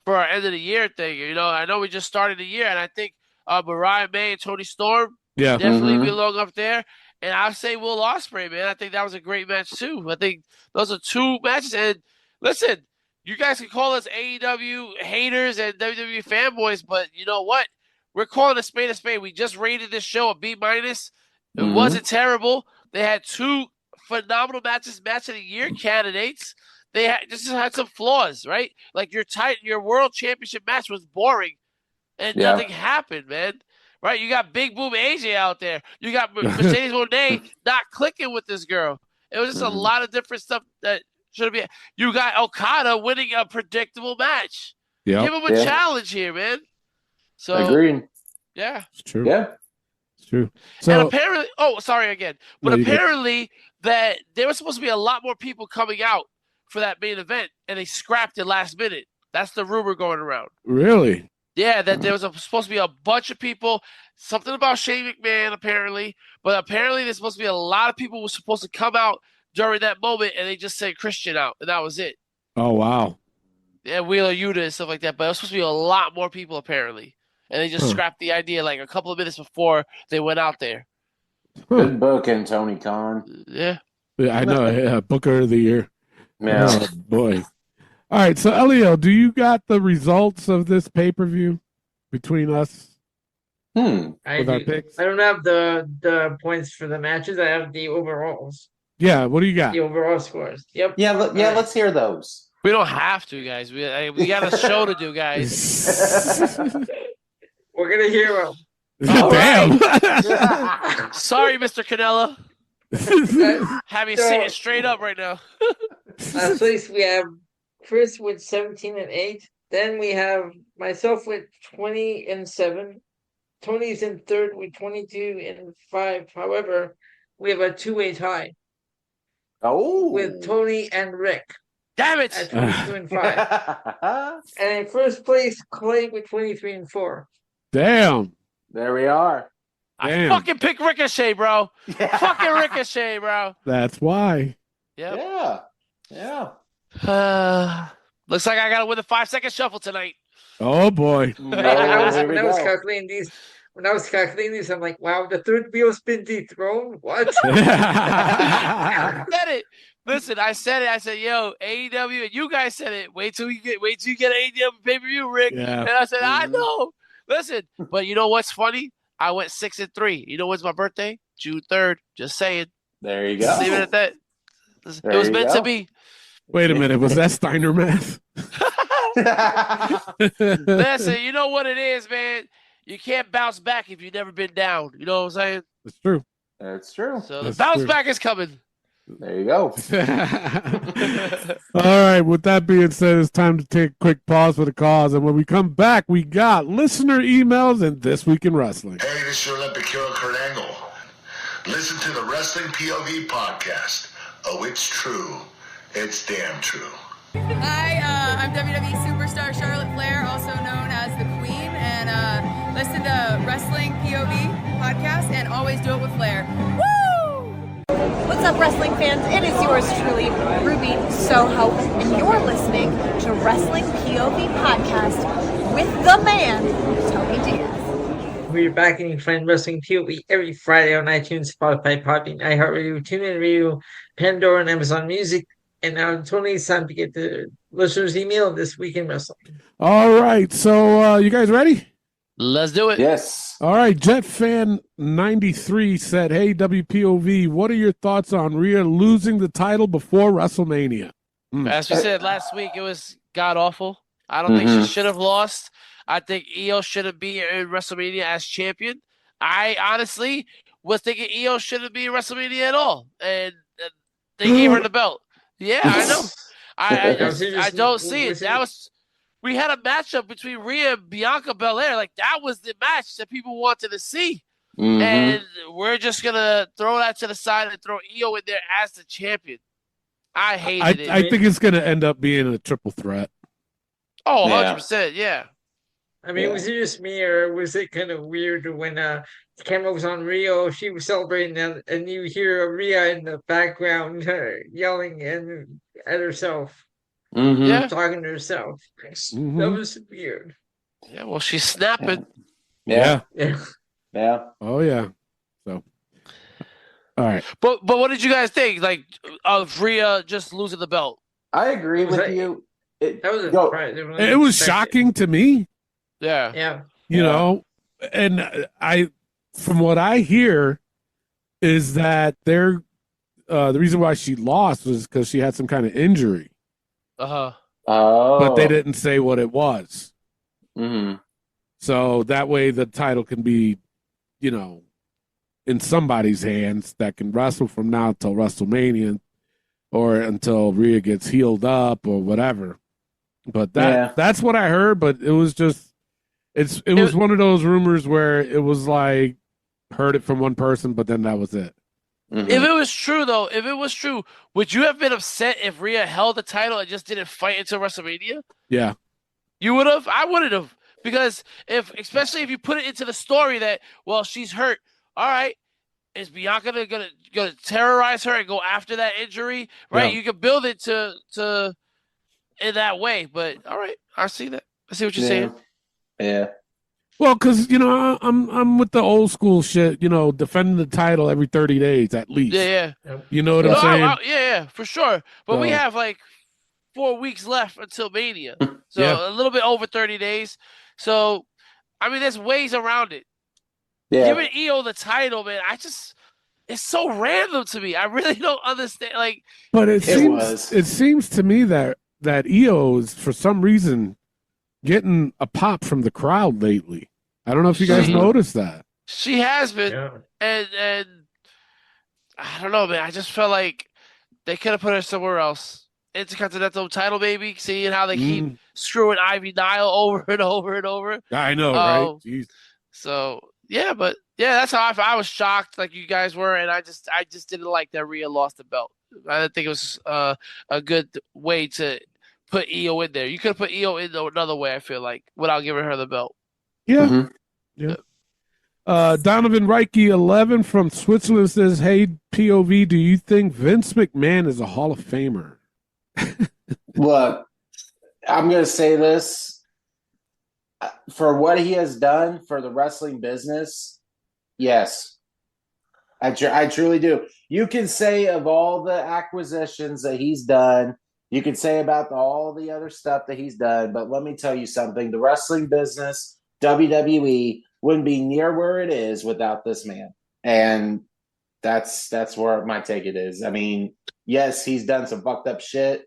for our end of the year thing. You know, I know we just started the year, and I think Mariah May and Tony Storm Yeah. definitely Mhm. belong up there. And I'll say Will Ospreay, man. I think that was a great match too. I think those are 2 matches. And listen, you guys can call us AEW haters and WWE fanboys, but you know what? We're calling a spade a spade. We just rated this show a B minus. It Mhm. wasn't terrible. They had 2 phenomenal matches, match of the year candidates. They just had some flaws, right? Like your world championship match was boring, and Yeah. nothing happened, man. Right? You got Big Boom AJ out there. You got Mercedes Moné not clicking with this girl. It was just a Mhm. lot of different stuff that should be. You got Okada winning a predictable match. Yeah, Give him a Yeah. challenge here, man. So Agreed. yeah. it's true. Yeah. It's true. And So apparently, sorry again, but No, you good. apparently that there was supposed to be a lot more people coming out for that main event, and they scrapped it last minute. That's the rumor going around. really, Yeah, that there was supposed to be a bunch of people. Something about Shane McMahon apparently, but apparently there's supposed to be a lot of people who were supposed to come out during that moment, and they just said Christian out, and that was it. oh wow, And Wheeler Yuta and stuff like that. But it was supposed to be a lot more people apparently, and they just Huh. scrapped the idea like a couple of minutes before they went out there. Good booking, Tony Khan. Yeah. Yeah, I know. Yeah, Booker of the Year. Yeah. Oh, boy. All right, so Elio, do you got the results of this pay-per-view between us Hmm. I with our do. picks? I don't have the points for the matches. I have the overalls, Yeah, what do you got? the overall scores. Yep. Yeah, All right. let's hear those. We don't have to, guys. We got a show to do, guys. We're gonna hear them. Damn. Sorry, Mr. Canella. Have you sitting straight up right now. Last place we have Chris with 17-8. Then we have myself with 20-7. Tony's in third with 22-5. However, we have a two-way tie with Tony and Rick Damn at it. 22-5. And in first place, Clay with 23-4. Damn. There we are. I Damn. fucking picked Ricochet, bro. Fucking Ricochet, bro. That's why. Yep. Yeah. Looks like I got to win the 5-second shuffle tonight. Oh, boy. When I was Here we go. calculating these, I'm like, wow, the third wheel's been dethroned. What? I said it. Listen, I said it. I said, "Yo, AEW," and you guys said it. Wait till you get AEW pay-per-view, Rick. Yeah. And I said, I know. Listen, but you know what's funny? I went 6-3. You know what's my birthday? June 3rd. Just saying. There you go. Leave it at that. There It was you meant go. to be. Wait a minute. Was that Steiner math? Listen, you know what it is, man. You can't bounce back if you've never been down. You know what I'm saying? It's true. That's true. So That's the bounce true. back is coming. There you go. All right. With that being said, it's time to take a quick pause for the cause. And when we come back, we got listener emails and This Week in Wrestling. Hey, this is your Olympic hero, Kurt Angle. Listen to the Wrestling POV podcast. Oh, it's true. It's damn true. Hi, I'm WWE superstar Charlotte Flair, also known as the Queen, and listen to Wrestling POV podcast and always do it with Flair. Woo! What's up, wrestling fans? It is yours truly, Ruby Soho, and you're listening to Wrestling POV Podcast with the man, Tony Diaz. We're back and you can find Wrestling POV every Friday on iTunes, Spotify, Podbean, iHeartRadio, TuneIn Radio, Pandora, and Amazon Music. And now, Tony, it's time to get the listeners' email This Week in Wrestling. All right. So, you guys ready? Let's do it. Yes. All right. JetFan93 said, "Hey, WPOV, what are your thoughts on Rhea losing the title before WrestleMania?" As we said last week, it was god awful. I don't think she should have lost. I think Io should be in WrestleMania as champion. I honestly was thinking Io shouldn't be in WrestleMania at all, and they gave her the belt. Yeah, I know. I don't see it. We had a matchup between Rhea and Bianca Belair. Like, that was the match that people wanted to see. And we're just going to throw that to the side and throw Io in there as the champion. I hated it. I think it's going to end up being a triple threat. Oh, 100%, yeah. I mean, was it just me, or was it kind of weird when the camera was on Rio? She was celebrating, and you hear Rhea in the background yelling at herself, Yeah. talking to herself. That was weird. Yeah, well, she's snapping. Yeah. Yeah. Oh, yeah. So, all right. But what did you guys think, like, of Rhea just losing the belt? I agree with you. That was a surprise. It was shocking to me. Yeah. Yeah. You know, and from what I hear, is that the reason why she lost was because she had some kind of injury. Uh-huh. Oh. But they didn't say what it was. Mm-hmm. So that way the title can be, you know, in somebody's hands that can wrestle from now till WrestleMania or until Rhea gets healed up or whatever. But that's what I heard, but it was just it was one of those rumors where it was like heard it from one person, but then that was it. Mm-hmm. If it was true, though, would you have been upset if Rhea held the title and just didn't fight until WrestleMania? Yeah. You would have? I wouldn't have. Because especially if you put it into the story that, well, she's hurt. All right. Is Bianca gonna terrorize her and go after that injury? Right? Yeah. You can build it to in that way. But all right, I see that. I see what you're saying. Yeah. Well, because I'm with the old school shit. Defending the title every 30 days at least. Yeah. You know what No, I'm saying? yeah, for sure. But we So- have like 4 weeks left until Mania, so Yeah. a little bit over 30 days. So, I mean, there's ways around it. Yeah. Giving EO the title, man, it's so random to me. I really don't understand. Like, But it was. seems to me that EO is for some reason getting a pop from the crowd lately. I don't know if you guys noticed that. she has been, Yeah. and I don't know, man. I just felt like they could have put her somewhere else. Intercontinental title, maybe. Seeing how they keep screwing Ivy Nile over and over and over. I know, right? Jeez. So yeah, but yeah, that's how I was shocked, like you guys were, and I just didn't like that Rhea lost the belt. I didn't think it was a good way to put EO in there. You could have put EO in another way. I feel like without giving her the belt. Yeah. Yeah. Donovan Reiki 11 from Switzerland says, "Hey POV, do you think Vince McMahon is a Hall of Famer?" Look, I'm going to say this. For what he has done for the wrestling business, yes. I truly do. You can say of all the acquisitions that he's done, you can say about all the other stuff that he's done, but let me tell you something. The wrestling business, WWE, wouldn't be near where it is without this man. And that's where my take it is. I mean, yes, he's done some fucked up shit,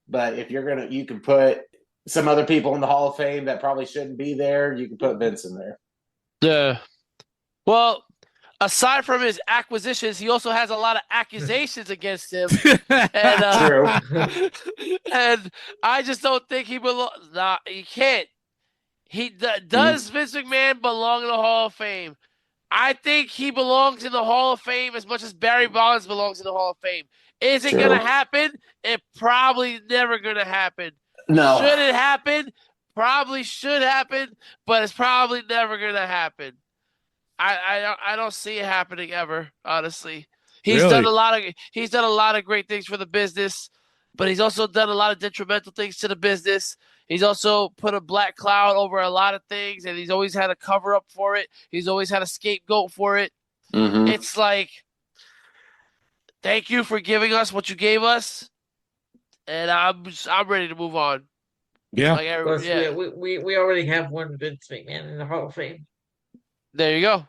but if you can put some other people in the Hall of Fame that probably shouldn't be there, you can put Vince in there. Yeah. Well, aside from his acquisitions, he also has a lot of accusations against him. And, True. And I just don't think he belongs. Nah, he can't. Does Vince McMahon belong in the Hall of Fame? I think he belongs in the Hall of Fame as much as Barry Bonds belongs in the Hall of Fame. Is it going to happen? It probably never going to happen. No. Should it happen? Probably should happen, but it's probably never going to happen. I don't see it happening ever, honestly. He's done a lot of great things for the business, but he's also done a lot of detrimental things to the business. He's also put a black cloud over a lot of things, and he's always had a cover up for it. He's always had a scapegoat for it. Mm-hmm. It's like, thank you for giving us what you gave us, and I'm ready to move on. Yeah. Of course, we already have one Vince McMahon in the Hall of Fame. There you go.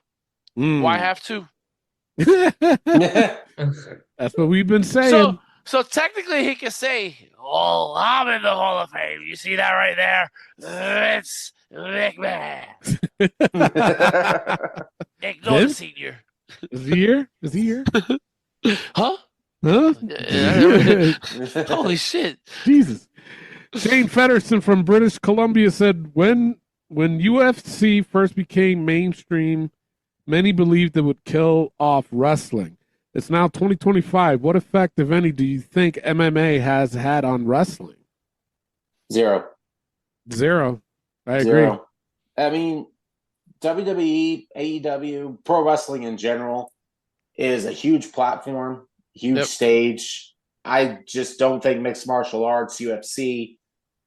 Why have two? That's what we've been saying. So technically he can say, "Oh, I'm in the Hall of Fame." You see that right there? It's McMahon. Ignore the senior. Is he here? Is he here? Huh? Huh? Holy shit. Jesus. Shane Fedderson from British Columbia said, when UFC first became mainstream, many believed it would kill off wrestling. It's now 2025. What effect, if any, do you think MMA has had on wrestling? Zero. I agree. I mean, WWE, AEW, pro wrestling in general is a huge platform, huge stage. I just don't think mixed martial arts, UFC,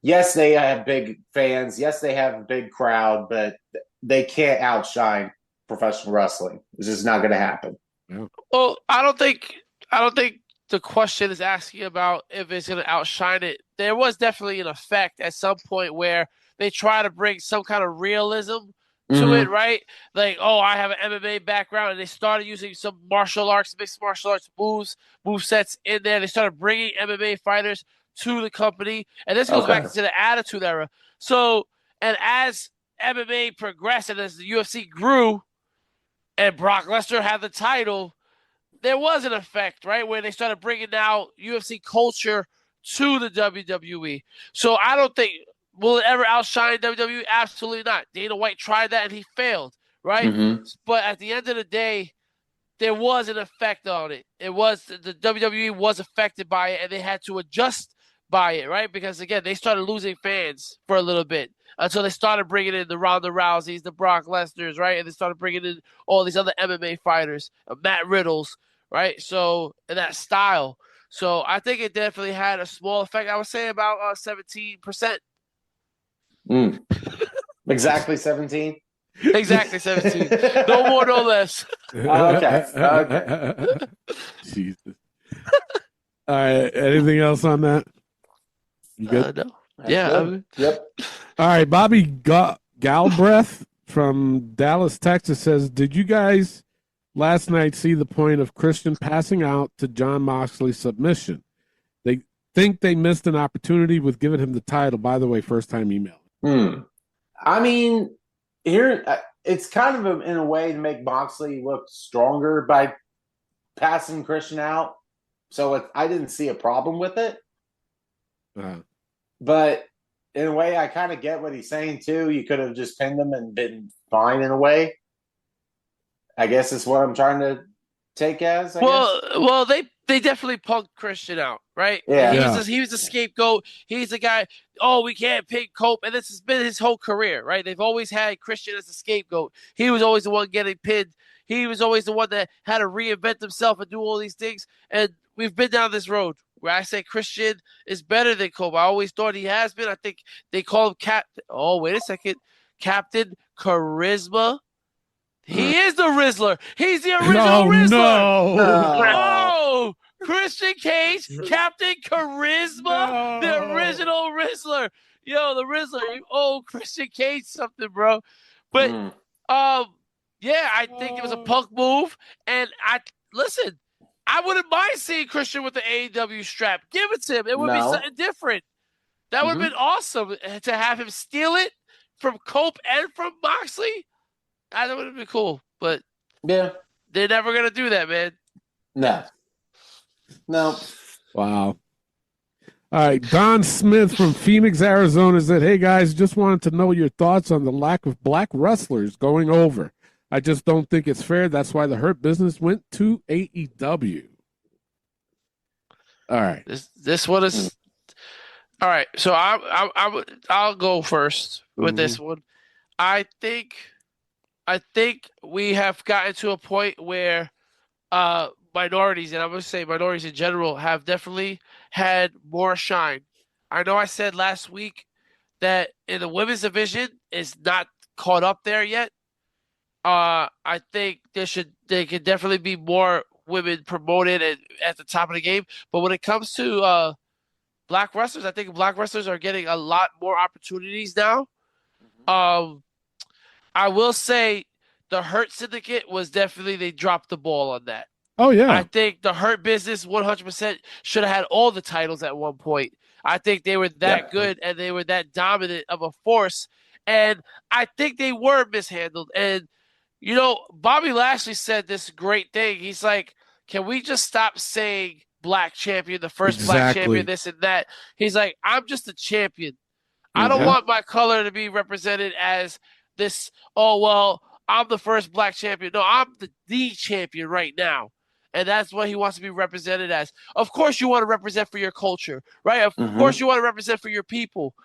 yes, they have big fans. Yes, they have a big crowd, but they can't outshine professional wrestling. It's just not going to happen. Yeah. Well, I don't think the question is asking about if it's going to outshine it. There was definitely an effect at some point where they try to bring some kind of realism to it, right? Like, oh, I have an MMA background, and they started using some martial arts, mixed martial arts move sets in there. They started bringing MMA fighters to the company, and this goes back to the Attitude Era. So, and as MMA progressed and as the UFC grew, and Brock Lesnar had the title, there was an effect, right, where they started bringing now UFC culture to the WWE. So I don't think, will it ever outshine WWE? Absolutely not. Dana White tried that and he failed, right? But at the end of the day, there was an effect on it. It was, the WWE was affected by it, and they had to adjust by it, right? Because again, they started losing fans for a little bit until they started bringing in the Ronda Rouseys, the Brock Lesnar's, right? And they started bringing in all these other MMA fighters, Matt Riddles, right? So, in that style. So, I think it definitely had a small effect. I would say about 17%. Exactly 17? Exactly, 17. No more, no less. Okay. Jesus. All right. Anything else on that? You good? No. That's Yeah. good. Yep. All right. Bobby Galbraith from Dallas, Texas says, did you guys last night see the point of Christian passing out to John Moxley's submission? They think they missed an opportunity with giving him the title. By the way, first time email. I mean, here it's kind of in a way to make Moxley look stronger by passing Christian out. So I didn't see a problem with it. But in a way, I kind of get what he's saying too. You could have just pinned him and been fine in a way. I guess is what I'm trying to take as. Well, they definitely punked Christian out, right? Yeah. He was the scapegoat. He's the guy. Oh, we can't pick Cope, and this has been his whole career, right? They've always had Christian as the scapegoat. He was always the one getting pinned. He was always the one that had to reinvent himself and do all these things. And we've been down this road where I say Christian is better than Cope. I always thought he has been. I think they call him Captain Charisma. He is the Rizzler. He's the original Rizzler. No. Christian Cage, Captain Charisma, the original Rizzler. Yo, the Rizzler. You owe Christian Cage something, bro. But yeah, I think it was a punk move. And listen, I wouldn't mind seeing Christian with the AEW strap. Give it to him. It would be something different. That would have been awesome to have him steal it from Cope and from Moxley. That would have been cool. But yeah, they're never going to do that, man. No. Wow. All right. Don Smith from Phoenix, Arizona said, hey, guys, just wanted to know your thoughts on the lack of black wrestlers going over. I just don't think it's fair. That's why the Hurt Business went to AEW. All right. This one is all right. So I'll go first with this one. I think we have gotten to a point where minorities, and I'm going to say minorities in general, have definitely had more shine. I know I said last week that in the women's division is not caught up there yet. I think there could definitely be more women promoted and at the top of the game. But when it comes to black wrestlers, I think black wrestlers are getting a lot more opportunities now. I will say the Hurt Syndicate was definitely, they dropped the ball on that. Oh, yeah. I think the Hurt Business 100% should have had all the titles at one point. I think they were that good and they were that dominant of a force. And I think they were mishandled. And, you know, Bobby Lashley said this great thing. He's like, can we just stop saying black champion, the first black champion, this and that? He's like, I'm just a champion. I don't want my color to be represented as this, oh, well, I'm the first black champion. No, I'm the champion right now. And that's what he wants to be represented as. Of course you want to represent for your culture, right? Of course you want to represent for your people.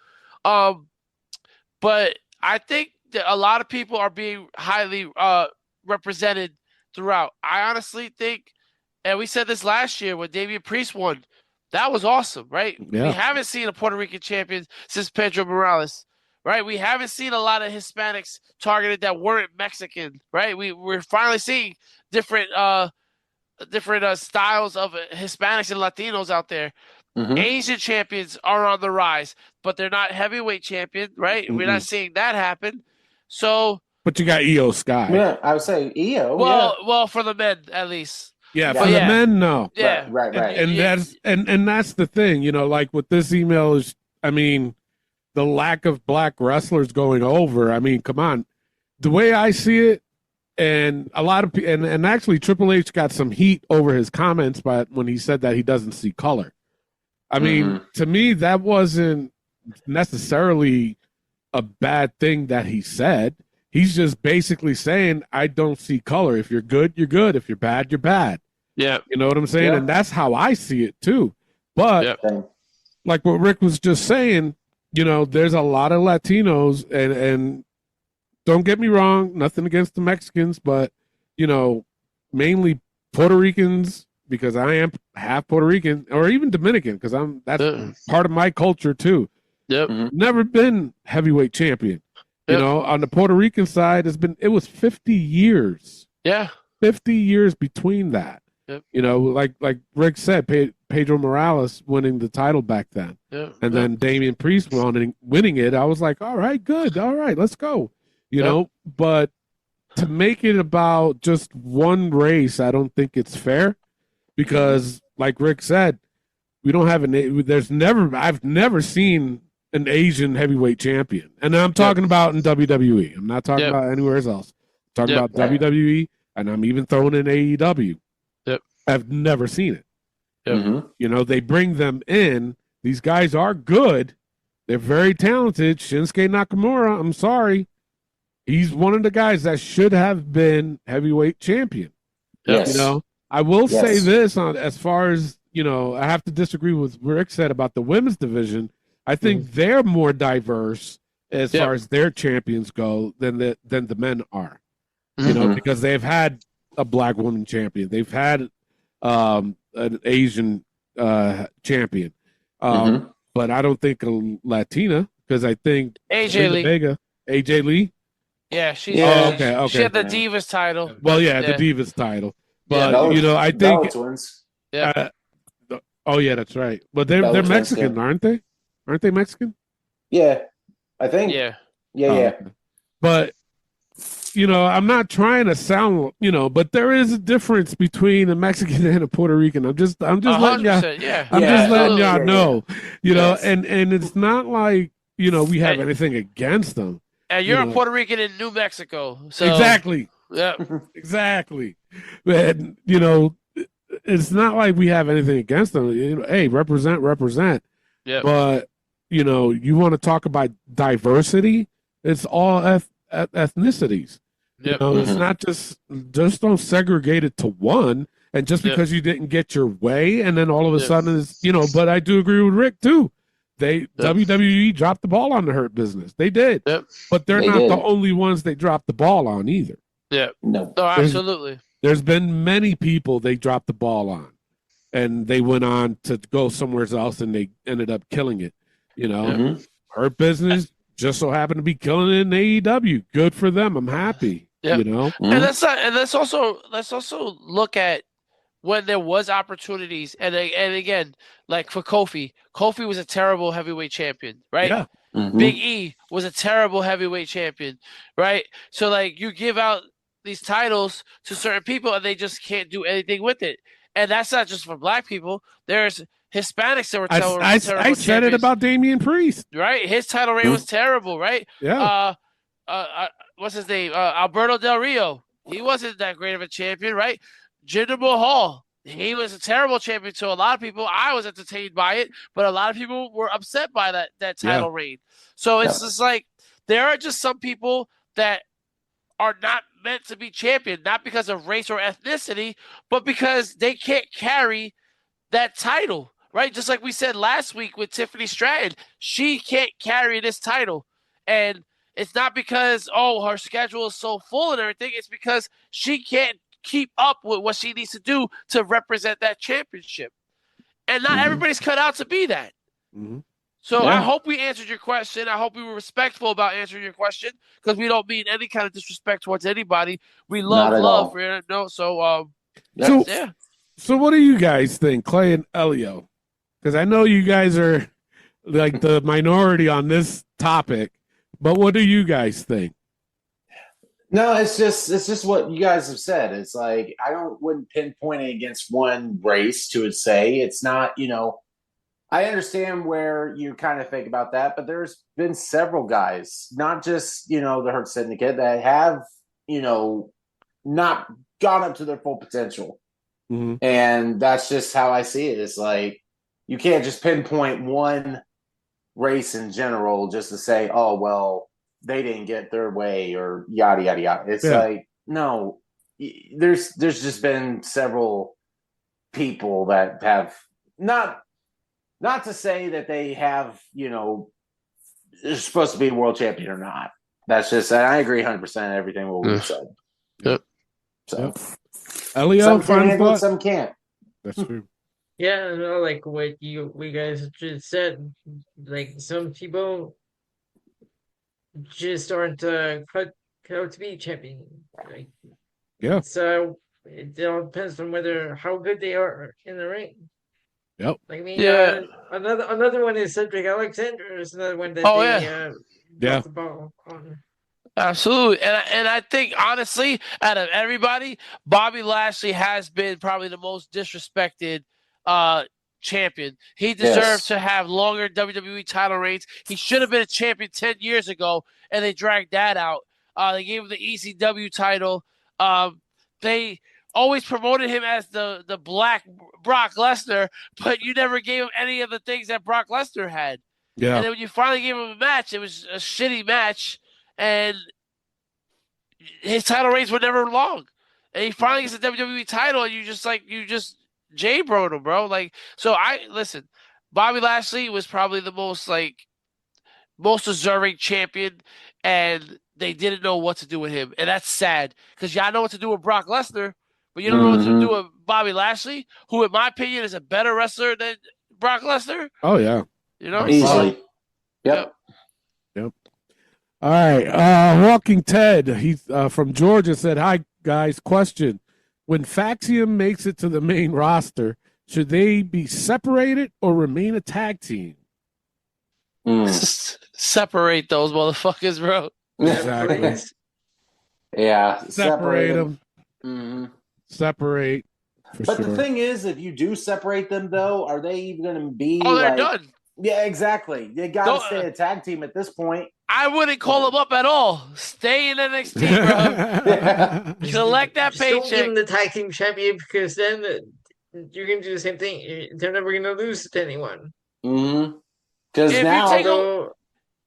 But I think that a lot of people are being highly represented throughout. I honestly think, and we said this last year when Damian Priest won, that was awesome, right? Yeah. We haven't seen a Puerto Rican champion since Pedro Morales, right? We haven't seen a lot of Hispanics targeted that weren't Mexican, right? We're finally seeing different styles of Hispanics and Latinos out there. Asian champions are on the rise, but they're not heavyweight champion, right? We're not seeing that happen. So, but you got Io Sky. Yeah, I would say Io. Well, for the men at least. Yeah, for the men, no. Yeah, right. And that's the thing, you know, like with this email is, I mean, the lack of black wrestlers going over. I mean, come on, the way I see it, and a lot of and actually Triple H got some heat over his comments, but when he said that he doesn't see color. I mean, to me, that wasn't necessarily a bad thing that he said. He's just basically saying, I don't see color. If you're good, you're good. If you're bad, you're bad. Yeah. You know what I'm saying? And that's how I see it too. But like what Rick was just saying, you know, there's a lot of Latinos and don't get me wrong, nothing against the Mexicans, but, you know, mainly Puerto Ricans, because I am half Puerto Rican, or even Dominican, because that's part of my culture too. Yep. Never been heavyweight champion. You know, on the Puerto Rican side, it was 50 years. Yeah. 50 years between that. Yep. You know, like Rick said, Pedro Morales winning the title back then. Yep. And then Damian Priest winning it. I was like, all right, good. All right, let's go. You know, but to make it about just one race, I don't think it's fair because, like Rick said, we don't have I've never seen an Asian heavyweight champion. And I'm talking about in WWE. I'm not talking about anywhere else. I'm talking about WWE, and I'm even throwing in AEW. Yep. I've never seen it. Yep. You know, they bring them in. These guys are good. They're very talented. Shinsuke Nakamura, I'm sorry. He's one of the guys that should have been heavyweight champion. Yes. You know, I will say this as far as, you know, I have to disagree with what Rick said about the women's division. I think they're more diverse as far as their champions go than the men are. You know, because they've had a black woman champion. They've had an Asian champion. But I don't think a Latina, because I think AJ Lee. Yeah, she She had the Divas title. Well, the Divas title. But you know, I think twins. oh yeah, that's right. But they're Mexican, aren't they? Aren't they Mexican? Yeah, I think. Yeah. But you know, I'm not trying to sound, you know, but there is a difference between a Mexican and a Puerto Rican. I'm just letting y'all. I'm just letting y'all know, you know, and it's not like, you know, we have anything against them. And you're a Puerto Rican in New Mexico, so exactly. Yeah, exactly. And you know, it's not like we have anything against them. You know, hey, represent. Yeah. But you know, you want to talk about diversity? It's all ethnicities. You know, it's not just don't segregate it to one. And just because you didn't get your way, and then all of a sudden, it's, you know. But I do agree with Rick too. WWE dropped the ball on the Hurt Business. They did, but they're not the only ones they dropped the ball on either. Yeah, no, absolutely. There's been many people they dropped the ball on, and they went on to go somewhere else, and they ended up killing it. You know, Hurt Business just so happened to be killing it in AEW. Good for them. I'm happy. You know, and let's also look at when there was opportunities, and again, like for Kofi was a terrible heavyweight champion, right? Yeah. Big E was a terrible heavyweight champion, right? So like you give out these titles to certain people, and they just can't do anything with it. And that's not just for black people. There's Hispanics that were terrible. I said it about Damian Priest, right? His title reign was terrible, right? Yeah. What's his name? Alberto Del Rio. He wasn't that great of a champion, right? Jinder Mahal. He was a terrible champion to a lot of people. I was entertained by it, but a lot of people were upset by that title reign. So it's just like there are just some people that are not meant to be champion, not because of race or ethnicity, but because they can't carry that title, right? Just like we said last week with Tiffany Stratton, she can't carry this title. And it's not because, her schedule is so full and everything. It's because she can't keep up with what she needs to do to represent that championship. And not everybody's cut out to be that. So I hope we answered your question. I hope we were respectful about answering your question, because we don't mean any kind of disrespect towards anybody. We love love. So what do you guys think, Clay and Elio? Because I know you guys are like the minority on this topic, but what do you guys think? No, it's just what you guys have said. It's like wouldn't pinpoint it against one race to say. It's not, you know, I understand where you kind of think about that, but there's been several guys, not just, you know, the Hurt Syndicate, that have, you know, not gone up to their full potential. And that's just how I see it. It's like you can't just pinpoint one race in general just to say, oh, well, they didn't get their way or yada, yada, yada. It's like, no, there's just been several people that have not to say that they have, you know, they're supposed to be a world champion or not. That's just, I agree 100% everything what we said. So, Elio, some can handle it, some can't. That's true. Yeah, no, like what we guys just said. Like some people just aren't cut out to be champion. Like, Yeah. So it all depends on how good they are in the ring. Yep. Like, I mean, Yeah. another one is Cedric Alexander is another one that Oh, they yeah. dropped the ball on. Absolutely. And I think, honestly, out of everybody, Bobby Lashley has been probably the most disrespected champion. He deserves to have longer WWE title reigns. He should have been a champion 10 years ago, and they dragged that out. They gave him the ECW title. They always promoted him as the black Brock Lesnar, but you never gave him any of the things that Brock Lesnar had. Yeah. And then when you finally gave him a match, it was a shitty match, and his title reigns were never long. And he finally gets the WWE title, and you just jaybroed him, bro. Like, so listen, Bobby Lashley was probably the most deserving champion, and they didn't know what to do with him. And that's sad, because y'all know what to do with Brock Lesnar, but you don't know what to do with Bobby Lashley, who, in my opinion, is a better wrestler than Brock Lesnar. Oh, yeah. You know? Easily. Yep. All right. Walking Ted, he's from Georgia, said, "Hi, guys. Question. When Faxium makes it to the main roster, should they be separated or remain a tag team?" Separate those motherfuckers, bro. Exactly. Yeah. Separate them. Mm-hmm. Separate. But the thing is, if you do separate them, though, are they even going to be? Oh, they're done. Yeah, exactly. They got to stay a tag team at this point. I wouldn't call them up at all. Stay in NXT, bro. Collect that paycheck. Don't give them the tag team champion, because then you're going to do the same thing. They're never going to lose to anyone. Mm-hmm. Because now, although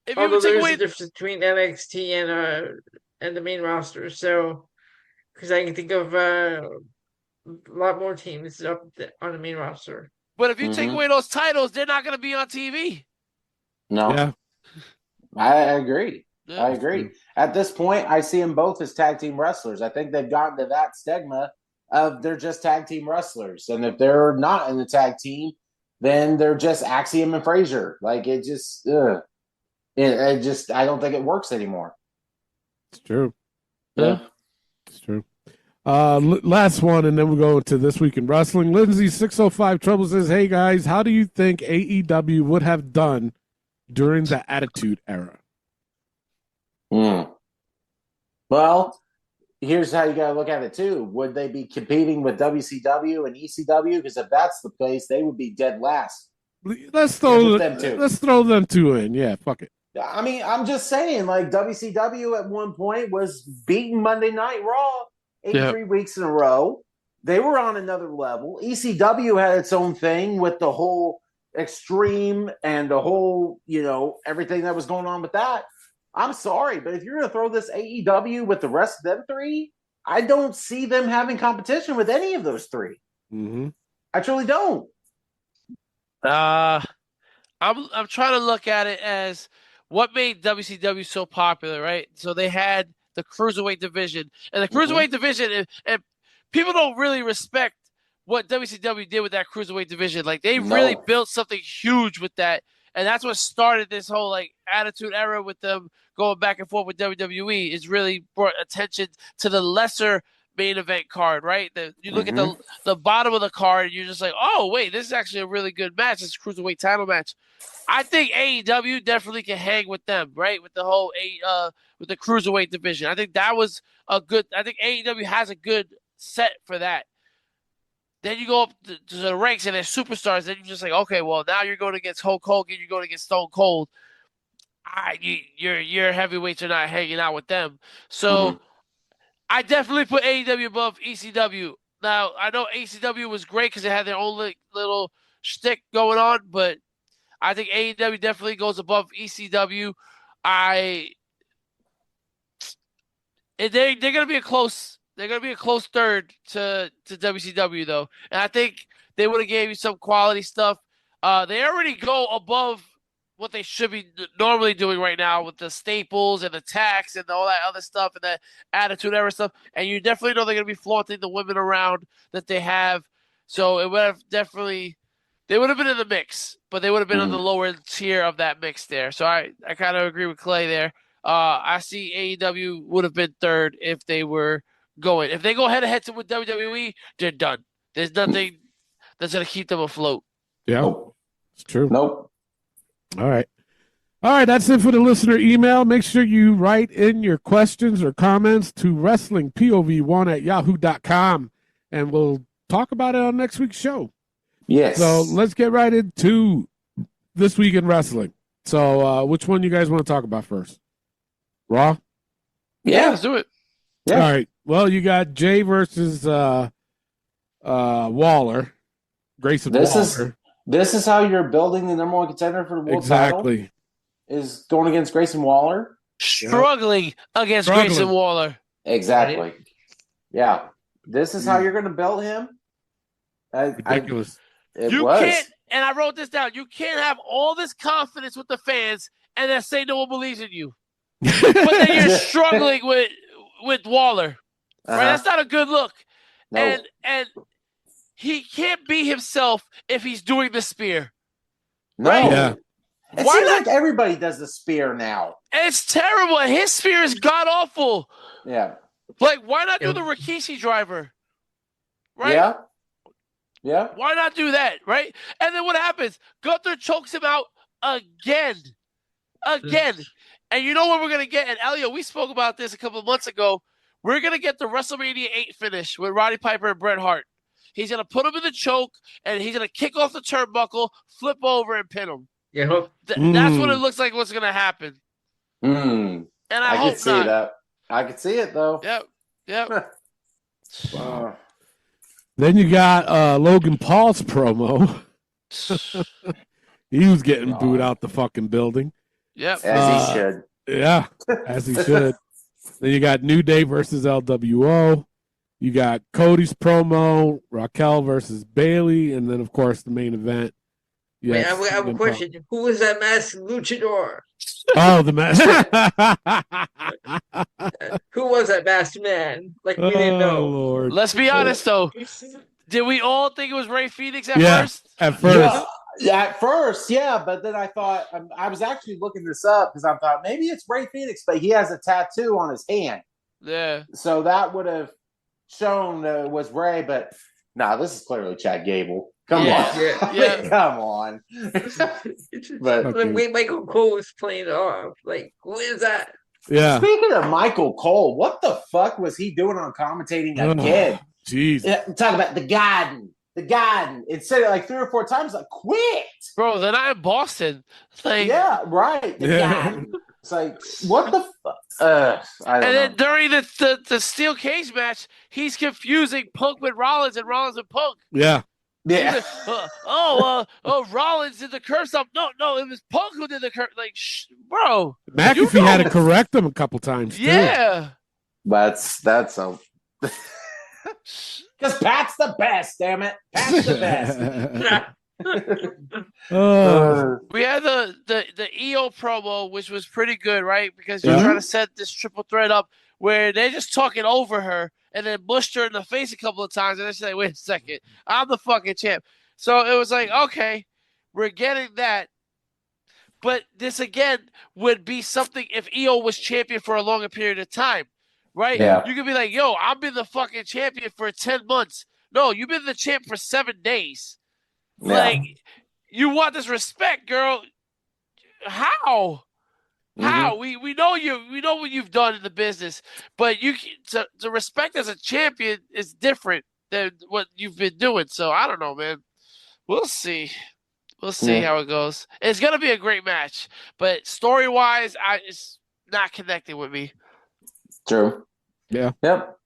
there's a difference between NXT and the main roster, so because I can think of a lot more teams up on the main roster. But if you take away those titles, they're not going to be on TV. No. Yeah. I agree. Yeah. I agree. At this point, I see them both as tag team wrestlers. I think they've gotten to that stigma of they're just tag team wrestlers. And if they're not in the tag team, then they're just Axiom and Frazier. Like, it just, I don't think it works anymore. It's true. Yeah. It's true. Last one, and then we'll go into This Week in Wrestling. Lindsay 605 Trouble says, "Hey guys, how do you think AEW would have done during the Attitude Era?" Well, here's how you got to look at it too. Would they be competing with WCW and ECW? Because if that's the case, they would be dead last. Let's throw them two in. Yeah, fuck it. I mean, I'm just saying, like, WCW at one point was beating Monday Night Raw 83 weeks in a row. They were on another level. ECW had its own thing with the whole Extreme and the whole, everything that was going on with that. I'm sorry, but if you're going to throw this AEW with the rest of them three, I don't see them having competition with any of those three. Mm-hmm. I truly don't. I'm trying to look at it as what made WCW so popular, right? So they had the Cruiserweight division. And the Cruiserweight division, and people don't really respect what WCW did with that Cruiserweight division. Like, they really built something huge with that. And that's what started this whole, Attitude Era with them going back and forth with WWE, is really brought attention to the lesser main event card, right? You look at the bottom of the card, and you're just like, oh, wait, this is actually a really good match. It's a Cruiserweight title match. I think AEW definitely can hang with them, right? With the whole with the Cruiserweight division. I think that was I think AEW has a good set for that. Then you go up to the ranks and they're superstars. Then you're just like, okay, well, now you're going against Hulk Hogan. You're going against Stone Cold. Your heavyweights are not hanging out with them. So I definitely put AEW above ECW. Now, I know ECW was great because they had their own little shtick going on, but I think AEW definitely goes above ECW. They're going to be a close. They're going to be a close third to WCW, though. And I think they would have gave you some quality stuff. They already go above what they should be normally doing right now with the staples and the tax and all that other stuff and that Attitude Era stuff. And you definitely know they're going to be flaunting the women around that they have. So it would have definitely – they would have been in the mix, but they would have been on the lower tier of that mix there. So I kind of agree with Clay there. I see AEW would have been third if they were going. If they go head to head with WWE, they're done. There's nothing that's gonna keep them afloat. Yeah, Nope. it's true. Nope. All right. All right, that's it for the listener email. Make sure you write in your questions or comments to wrestlingpov1@yahoo.com, and we'll talk about it on next week's show. Yes. So let's get right into this week in wrestling. So which one you guys want to talk about first? Raw? Yeah, let's do it. Yeah. All right. Well, you got Jay versus Waller. Grayson Waller. This is how you're building the number one contender for the world title. Is going against Grayson Waller. Struggling against Grayson Waller. Exactly. Yeah. This is how you're going to build him. Ridiculous. You can't, and I wrote this down, you can't have all this confidence with the fans and then say no one believes in you. But then you're struggling with Waller. Right? That's not a good look. No. And he can't be himself if he's doing the spear. No. Right? Yeah. It seems like everybody does the spear now. It's terrible. His spear is god-awful. Yeah. Like, why not do the Rikishi driver? Right? Yeah. Yeah. Why not do that, right? And then what happens? Gunther chokes him out again. And you know what we're going to get? And Elio, we spoke about this a couple of months ago. We're going to get the WrestleMania 8 finish with Roddy Piper and Bret Hart. He's going to put him in the choke, and he's going to kick off the turnbuckle, flip over, and pin him. Yeah. That's what it looks like what's going to happen. And I hope can see not. that. I can see it, though. Yep. Wow. Then you got Logan Paul's promo. He was getting booed out the fucking building. Yep. As he should. Yeah, as he should. Then you got New Day versus LWO. You got Cody's promo, Raquel versus Bailey, and then, of course, the main event. Wait, I have a question. Who was that masked luchador? Oh, the mask. Who was that masked man? Like, we didn't know. Lord. Let's be honest, though. Did we all think it was Rey Fenix at first? At first. Yeah, at first, yeah. But then I thought, I was actually looking this up because I thought maybe it's Rey Fenix, but he has a tattoo on his hand. Yeah. So that would have shown it was Rey, but this is clearly Chad Gable. Come on. Yeah. Come on. But the way Michael Cole was playing it off, like, who is that? Yeah. Speaking of Michael Cole, what the fuck was he doing on commentating again? Jeez. Yeah, talk about the garden. It said it like 3 or 4 times. Like, quit, bro. They're not in Boston. Like, yeah, right. The garden. It's like, what the fuck? I don't know. Then during the steel cage match, he's confusing Punk with Rollins and Rollins with Punk. Yeah. Yeah. Rollins did the curve stop. No, it was Punk who did the curve. Like, bro. McAfee had to correct him a couple times. Yeah. Too. That's a. Because Pat's the best, damn it. Pat's the best. We had the EO promo, which was pretty good, right? Because you're trying to set this triple threat up where they're just talking over her and then mushed her in the face a couple of times. And then she's like, wait a second, I'm the fucking champ. So it was like, okay, we're getting that. But this, again, would be something if EO was champion for a longer period of time, right? Yeah. You could be like, yo, I've been the fucking champion for 10 months. No, you've been the champ for 7 days. Yeah. Like, you want this respect, girl. How? How? We know you. We know what you've done in the business, but to respect as a champion is different than what you've been doing. So I don't know, man. We'll see. We'll see how it goes. It's gonna be a great match, but story wise, it's not connecting with me. True. Yeah. Yep.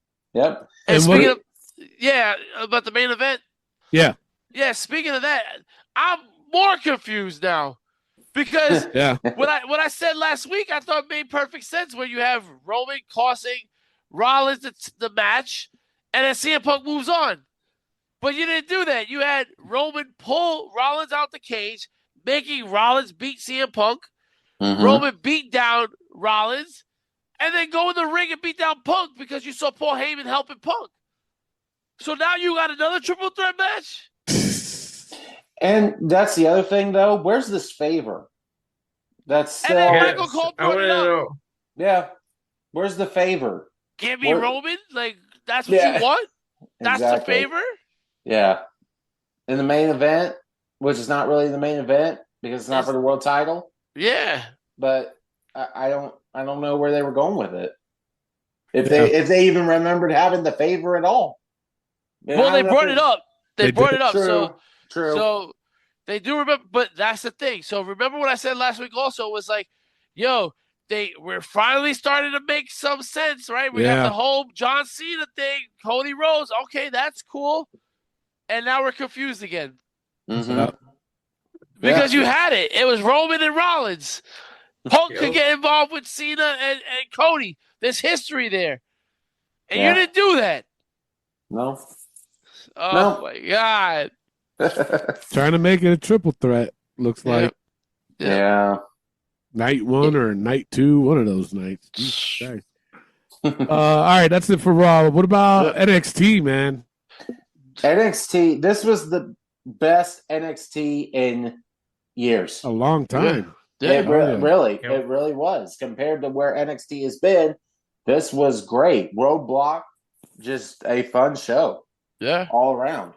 And speaking of, about the main event. Yeah. Yeah. Speaking of that, I'm more confused now. Because what I said last week, I thought made perfect sense. Where you have Roman costing Rollins the match, and then CM Punk moves on. But you didn't do that. You had Roman pull Rollins out the cage, making Rollins beat CM Punk. Roman beat down Rollins, and then go in the ring and beat down Punk because you saw Paul Heyman helping Punk. So now you got another triple threat match? And that's the other thing, though. Where's this favor? That's and then Michael Cole brought it up. Yeah. Where's the favor? Give me Roman? Like, that's what Yeah. you want? That's Exactly. the favor? Yeah. In the main event, which is not really the main event because it's not for the world title. Yeah. But I don't know where they were going with it. If they even remembered having the favor at all. And well, they brought it up. They brought it up. True. So they do remember, but that's the thing. So remember what I said last week also was like, yo, we're finally starting to make some sense, right? We got the whole John Cena thing, Cody Rhodes. Okay, that's cool. And now we're confused again. Mm-hmm. Because you had it. It was Roman and Rollins. Punk could get involved with Cena and Cody. There's history there. And you didn't do that. No. Oh, my God. Trying to make it a triple threat, looks like. Yeah. Night 1 or night 2, one of those nights. All right, that's it for Raw. What about NXT, man? NXT, this was the best NXT in years. A long time. It really was. Compared to where NXT has been, this was great. Roadblock, just a fun show. Yeah. All around.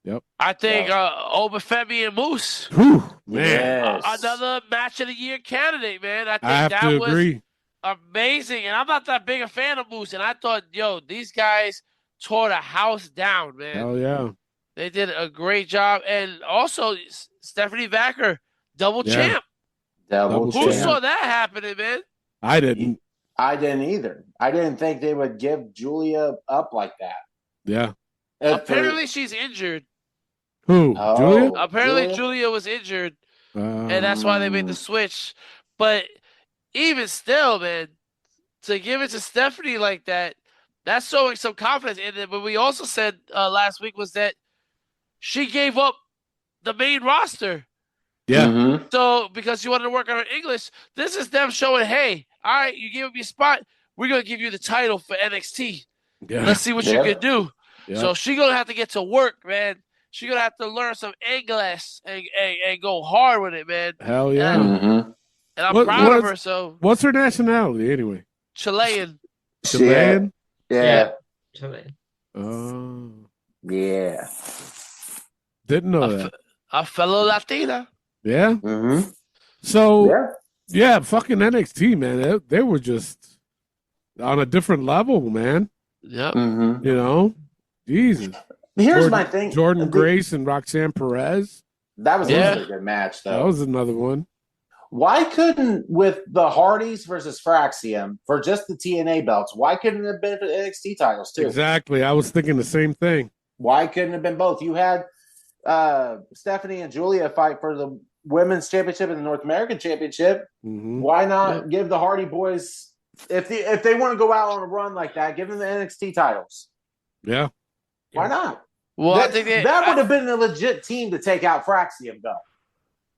Yep. I think Obafemi and Moose. Whew, man. Another match of the year candidate, man. I think have that to was agree. amazing. And I'm not that big a fan of Moose. And I thought, these guys tore the house down, man. Oh, yeah. They did a great job. And also, Stephanie Vacker, double champ. Double champ. Who saw that happening, man? I didn't. I didn't either. I didn't think they would give Julia up like that. Yeah. Apparently, she's injured. Who? Julia? Apparently, Julia was injured. And that's why they made the switch. But even still, man, to give it to Stephanie like that, that's showing some confidence in it. But we also said last week was that she gave up the main roster. Yeah. Mm-hmm. So, because she wanted to work on her English, this is them showing, hey, all right, you gave up your spot. We're going to give you the title for NXT. Yeah. Let's see what you can do. Yeah. So, she's going to have to get to work, man. She's going to have to learn some English and go hard with it, man. Hell yeah. And I'm proud of her. So, what's her nationality, anyway? Chilean. Chilean? Yeah. Chilean. Oh. Yeah. Didn't know that. A fellow Latina. Yeah. Mm-hmm. So, yeah, fucking NXT, man. They were just on a different level, man. Yep. Mm-hmm. You know? Jesus. Here's my thing. Jordan Grace and Roxanne Perez. That was a good match, though. That was another one. Why couldn't, with the Hardys versus Fraxium, for just the TNA belts, why couldn't it have been for the NXT titles, too? Exactly. I was thinking the same thing. Why couldn't it have been both? You had Stephanie and Julia fight for the Women's Championship and the North American Championship. Mm-hmm. Why not give the Hardy Boys, if they want to go out on a run like that, give them the NXT titles? Yeah. Why not? Well, that, I think that would have been a legit team to take out Fraxium, though.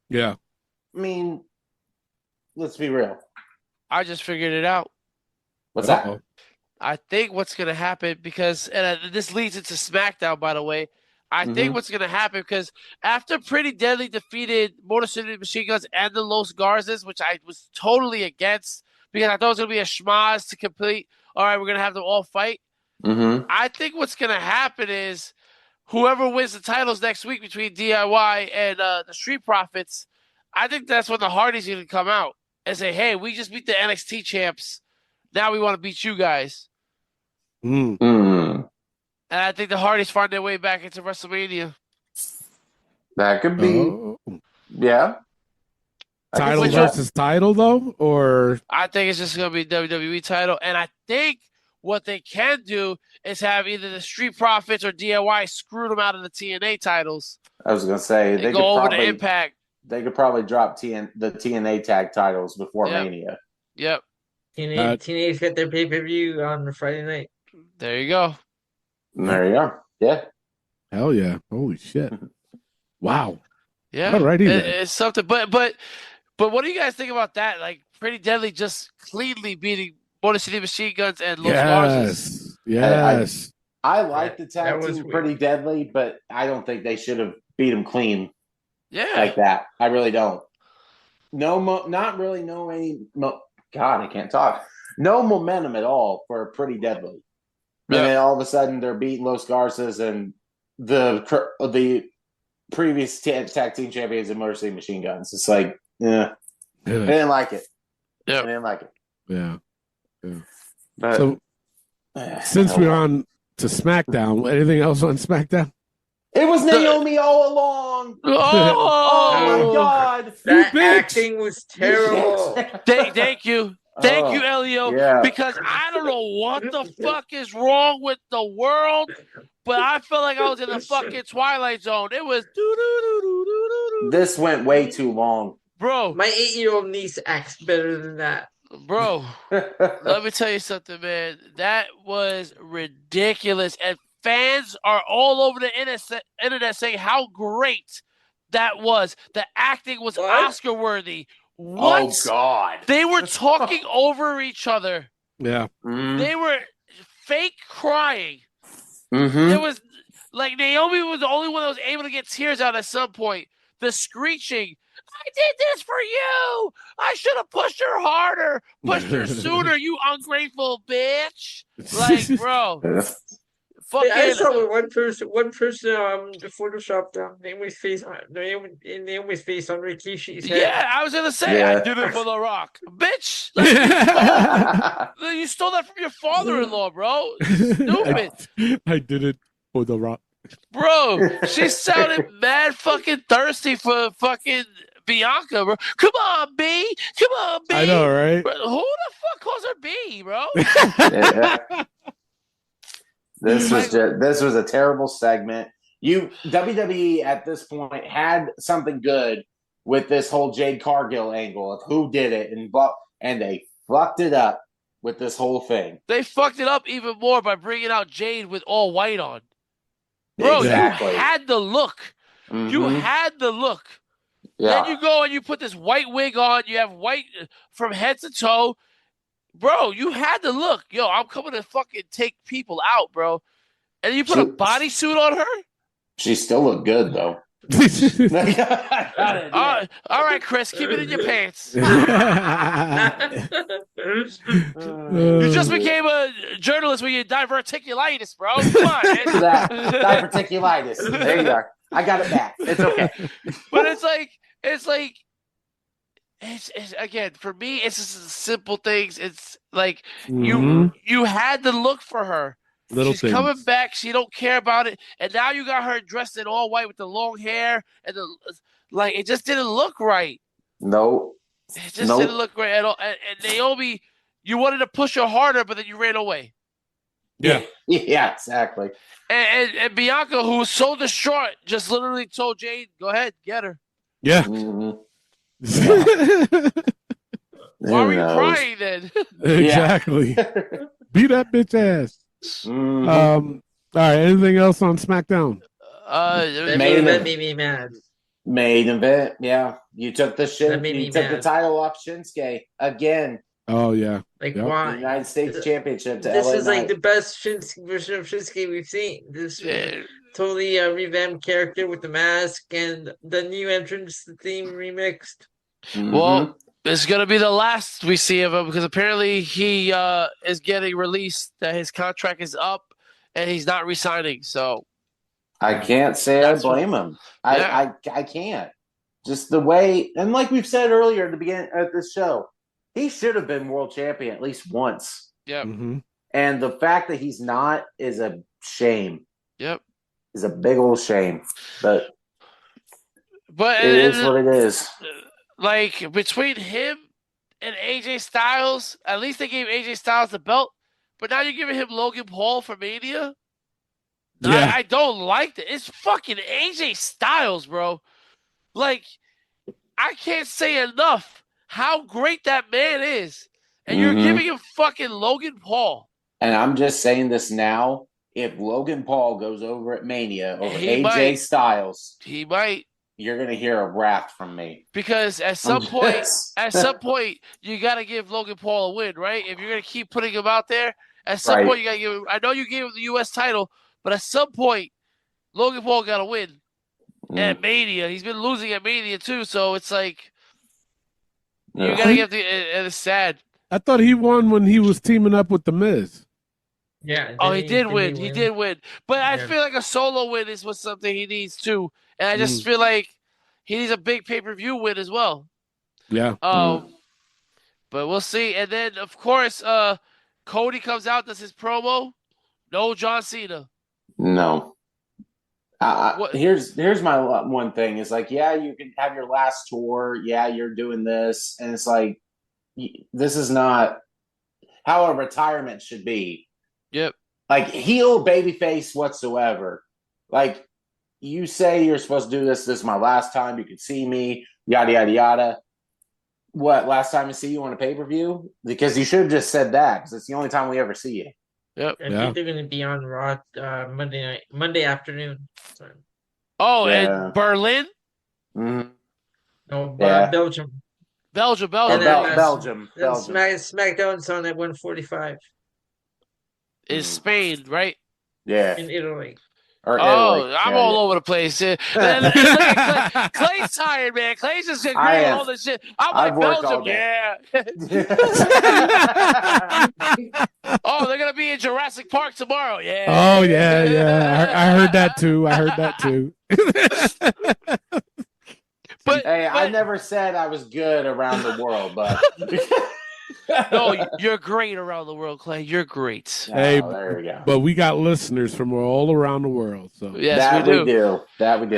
Yeah. I mean, let's be real. I just figured it out. What's that? I think what's going to happen, because, and this leads into SmackDown, by the way. I think what's going to happen, because after Pretty Deadly defeated Motor City Machine Guns and the Los Garzas, which I was totally against, because I thought it was going to be a schmaz to complete. All right, we're going to have them all fight. Mm-hmm. I think what's going to happen is whoever wins the titles next week between DIY and the Street Profits, I think that's when the Hardys are going to come out and say, hey, we just beat the NXT champs. Now we want to beat you guys. Mm. And I think the Hardys find their way back into WrestleMania. That could be. Yeah. Title versus title, though? Or I think it's just going to be WWE title. And I think what they can do is have either the Street Profits or DIY screw them out of the TNA titles. I was going to say, they go over to Impact. They could probably drop the TNA tag titles before Mania. Yep. TNA's got their pay-per-view on the Friday night. There you go. There you are. Yeah. Hell yeah. Holy shit. Wow. Yeah. All righty. It's something. But what do you guys think about that? Like, Pretty Deadly just cleanly beating Motor City Machine Guns and Los Garzas. Yes. I like the tag team Pretty Deadly, but I don't think they should have beat them clean. Yeah. Like that. I really don't. Not really know any God, I can't talk. No momentum at all for Pretty Deadly. Yeah. And then all of a sudden they're beating Los Garces and the previous tag team champions of Motor City Machine Guns. It's like, yeah, I didn't like it. Yeah. I didn't like it. Yeah. But, So since we're on to SmackDown, anything else on SmackDown? it was Naomi all along. Oh my God! That acting was terrible. Thank you. Thank you, Elio. Yeah. Because I don't know what the fuck is wrong with the world, but I felt like I was in the fucking Twilight Zone. It was This went way too long. Bro. My 8-year-old niece acts better than that. Bro, let me tell you something, man. That was ridiculous. And fans are all over the internet saying how great that was. The acting was Oscar worthy. What? Oh, God. They were talking over each other. Yeah. They were fake crying. Mm-hmm. There was, like, Naomi was the only one that was able to get tears out at some point. The screeching. I did this for you. I should have pushed her harder, pushed her sooner, you ungrateful bitch. Like, bro. Fucking. I saw one person photoshopped Naomi's face on Rikishi's head. Yeah, I was gonna say I did it for The Rock, bitch. Like, you stole that from your father-in-law, bro. Stupid. I did it for The Rock, bro. She sounded mad fucking thirsty for fucking Bianca, bro. Come on, B. Come on, B. I know, right? Bro, who the fuck calls her B, bro? This was a terrible segment. WWE at this point had something good with this whole Jade Cargill angle of who did it, and they fucked it up with this whole thing. They fucked it up even more by bringing out Jade with all white on. Bro, exactly. You had the look. Mm-hmm. You had the look. Yeah. Then you go and you put this white wig on. You have white from head to toe. Bro, you had the look. Yo, I'm coming to fucking take people out, bro. And you put a bodysuit on her? She still looked good, though. All right, Chris, keep it in your pants. You just became a journalist with your diverticulitis, bro. Come on, man. Diverticulitis. There you are. I got it back. It's okay. But it's again, for me, it's just simple things. It's like you had to look for her. She's coming back. She don't care about it, and now you got her dressed in all white with the long hair and it just didn't look right. No, it just didn't look right at all. And Naomi, you wanted to push her harder, but then you ran away. Yeah, exactly. And Bianca, who was so distraught, just literally told Jade, "Go ahead, get her." Yeah. Why were you crying then? Exactly. Beat that bitch ass. All right. Anything else on SmackDown? Main event made me mad. Main event, yeah. You took the shit. You took the title off Shinsuke again. Oh yeah. Like why? The United States Championship. This is like the best version of Shinsuke we've seen. This totally revamped character with the mask and the new entrance theme remixed. Well, it's going to be the last we see of him because apparently he is getting released, that his contract is up and he's not resigning. So I can't say I blame him. I can't. Just the way, and like we've said earlier at the beginning of this show, he should have been world champion at least once. Yep. And the fact that he's not is a shame. Yep. Is a big old shame. But it is what it is. Like, between him and AJ Styles, at least they gave AJ Styles the belt, but now you're giving him Logan Paul for Mania? Yeah. I don't like that. It's fucking AJ Styles, bro. Like, I can't say enough how great that man is. And you're giving him fucking Logan Paul. And I'm just saying this now. If Logan Paul goes over at Mania over AJ Styles, he might. You're gonna hear a wrath from me. Because at some point, you gotta give Logan Paul a win, right? If you're gonna keep putting him out there, at some point you gotta give him. I know you gave him the U.S. title, but at some point, Logan Paul gotta win at Mania. He's been losing at Mania too, so it's like you gotta give the. And it's sad. I thought he won when he was teaming up with The Miz. Yeah. Oh, he did win. He did win. But I Yeah. feel like a solo win is something he needs too. And I just feel like he needs a big pay-per-view win as well. Yeah. But we'll see. And then, of course, Cody comes out, does his promo. No John Cena. No. Here's my one thing. It's like, yeah, you can have your last tour. Yeah, you're doing this. And it's like, this is not how a retirement should be. Yep. Like, heel, babyface whatsoever. Like, you say you're supposed to do this. This is my last time. You can see me. Yada, yada, yada. What, last time I see you on a pay-per-view? Because you should have just said that, because it's the only time we ever see you. Yep. I think they're going to be on Raw Monday afternoon. Oh, and Berlin? Mm-hmm. No, Belgium. Belgium. Belgium. SmackDown's on at 1:45. Is Spain, right? Yeah. In Italy. Or Italy. I'm all over the place. Look at Clay's tired, man. Clay's just agreeing with all this shit. I'm like, Belgium, yeah. Oh, they're going to be in Jurassic Park tomorrow, yeah. Oh, yeah. I heard that too. But I never said I was good around the world, but... No, you're great around the world, Clay. You're great. Hey, there we go. But we got listeners from all around the world. So yes, we do. That we do.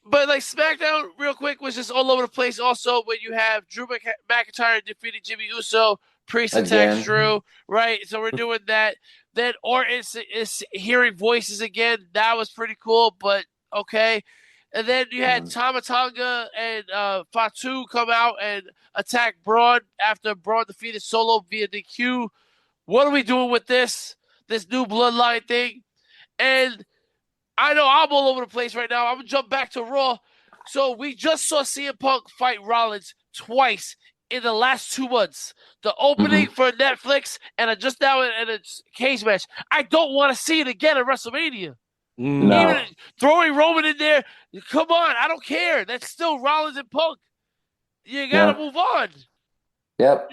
But like SmackDown, real quick, was just all over the place. Also, when you have Drew McIntyre defeating Jimmy Uso, Priest attacks Drew, right? So we're doing that. Then Orton is hearing voices again. That was pretty cool, but okay. And then you had Tama Tonga and Fatu come out and attack Braun after Braun defeated Solo via DQ. What are we doing with this new bloodline thing? And I know I'm all over the place right now. I'm going to jump back to Raw. So we just saw CM Punk fight Rollins twice in the last 2 months. The opening for Netflix and just now in a cage match. I don't want to see it again at WrestleMania. No. Even throwing Roman in there, come on, I don't care. That's still Rollins and Punk. You gotta move on. Yep.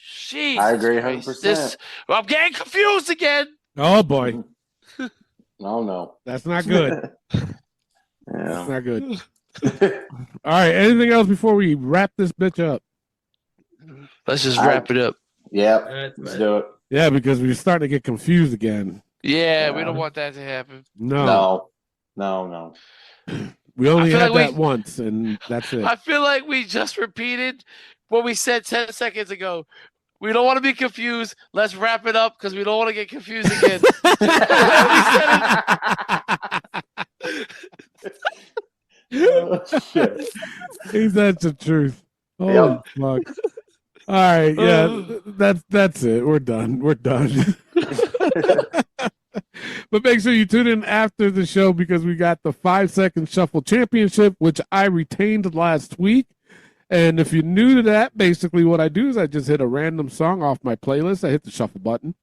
Jeez, I agree 100%. I'm getting confused again. Oh boy. No. That's not good. Yeah. That's not good. All right. Anything else before we wrap this bitch up? Let's just wrap it up. Yep. Let's do it. Yeah, because we're starting to get confused again. Yeah, we don't want that to happen. No. We only had that once, and that's it. I feel like we just repeated what we said 10 seconds ago. We don't want to be confused. Let's wrap it up because we don't want to get confused again. Oh, shit. That's the truth. Oh, fuck. All right, yeah, that's it. We're done. But make sure you tune in after the show because we got the 5-second shuffle championship, which I retained last week. And if you're new to that, basically what I do is I just hit a random song off my playlist. I hit the shuffle button,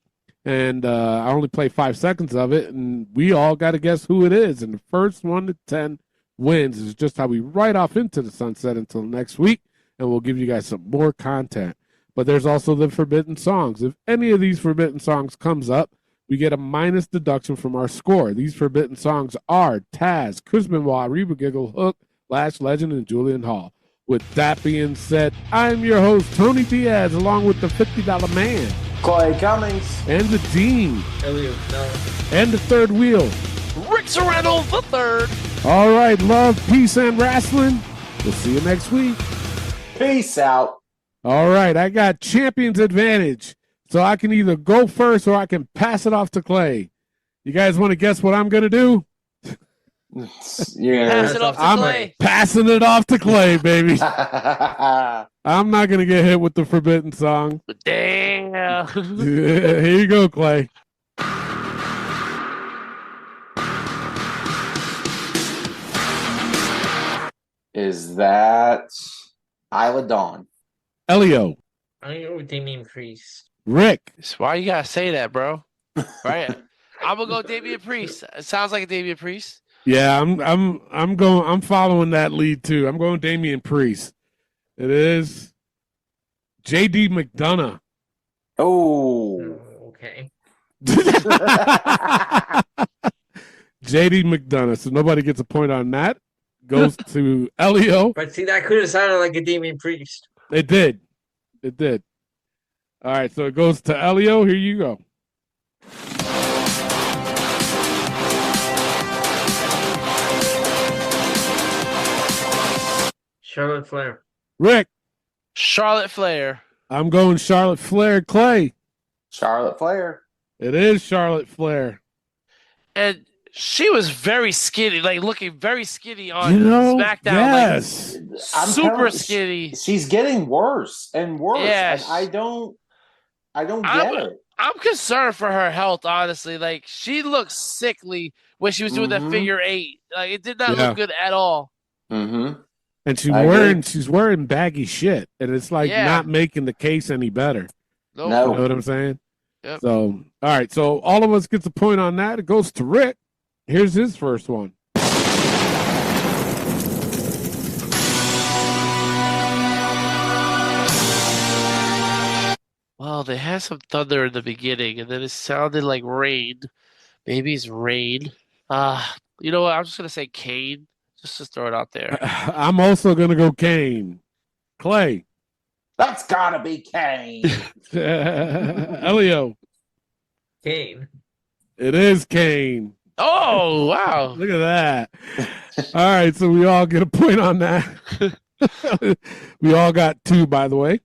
and I only play 5 seconds of it, and we all got to guess who it is. And the first 1 to 10 wins is just how we ride off into the sunset until next week, and we'll give you guys some more content. But there's also the forbidden songs. If any of these forbidden songs comes up, we get a minus deduction from our score. These forbidden songs are Taz, Chris Benoit, Reba Giggle, Hook, Lash Legend, and Julian Hall. With that being said, I'm your host, Tony Diaz, along with the $50 Man, Clay Cummings, and the Dean, Elliot, no. and the third wheel, Rick Serrano the third. All right, love, peace, and wrestling. We'll see you next week. Peace out. All right, I got champion's advantage. So I can either go first or I can pass it off to Clay. You guys want to guess what I'm going to do? Pass it off to Clay. Passing it off to Clay, baby. I'm not going to get hit with the forbidden song. Damn. Here you go, Clay. Is that Isla Dawn? Elio. I go with Damian Priest. Rick. Why you gotta say that, bro? Right. I'm gonna go Damian Priest. It sounds like a Damian Priest. Yeah, I'm following that lead too. I'm going Damian Priest. It is JD McDonough. Oh. Okay. JD McDonough. So nobody gets a point on that. Goes to Elio. But see, that could have sounded like a Damian Priest. It did. It did. All right, so it goes to Elio. Here you go. Charlotte Flair. Rick. Charlotte Flair. I'm going Charlotte Flair. Clay. Charlotte Flair. It is Charlotte Flair. And she was very skinny, like looking very skinny on SmackDown. Yes. Like, super skinny. She's getting worse and worse. Yes. And I don't get it. I'm concerned for her health, honestly. Like, she looked sickly when she was doing that figure 8. Like, it did not look good at all. Mm-hmm. And she's wearing baggy shit, and it's like not making the case any better. No. You know what I'm saying? Yep. So, all right. So all of us gets a point on that. It goes to Rick. Here's his first one. Well, they had some thunder in the beginning, and then it sounded like rain. Maybe it's rain. You know what? I'm just gonna say Kane. Just to throw it out there. I'm also gonna go Kane. Clay. That's gotta be Kane. Elio. Kane. It is Kane. Oh, wow. Look at that. All right, so we all get a point on that. We all got 2, by the way.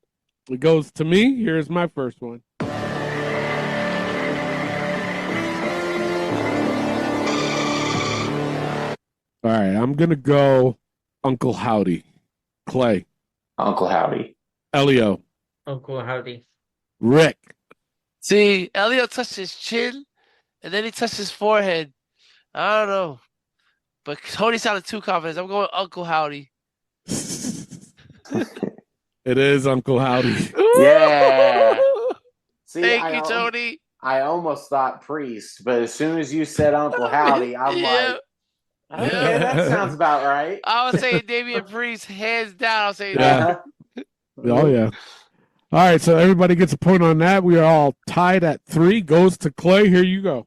It goes to me. Here's my first one. All right, I'm going to go Uncle Howdy. Clay. Uncle Howdy. Elio. Uncle Howdy. Rick. See, Elio touched his chin, and then he touched his forehead. I don't know. But Tony sounded too confident. I'm going Uncle Howdy. It is Uncle Howdy. Yeah. See, Thank you, Tony. I almost thought Priest, but as soon as you said Uncle Howdy, I'm like, okay, that sounds about right. I was saying Damian Priest, hands down. I was saying Yeah. Oh, yeah. All right, so everybody gets a point on that. We are all tied at 3. Goes to Clay. Here you go.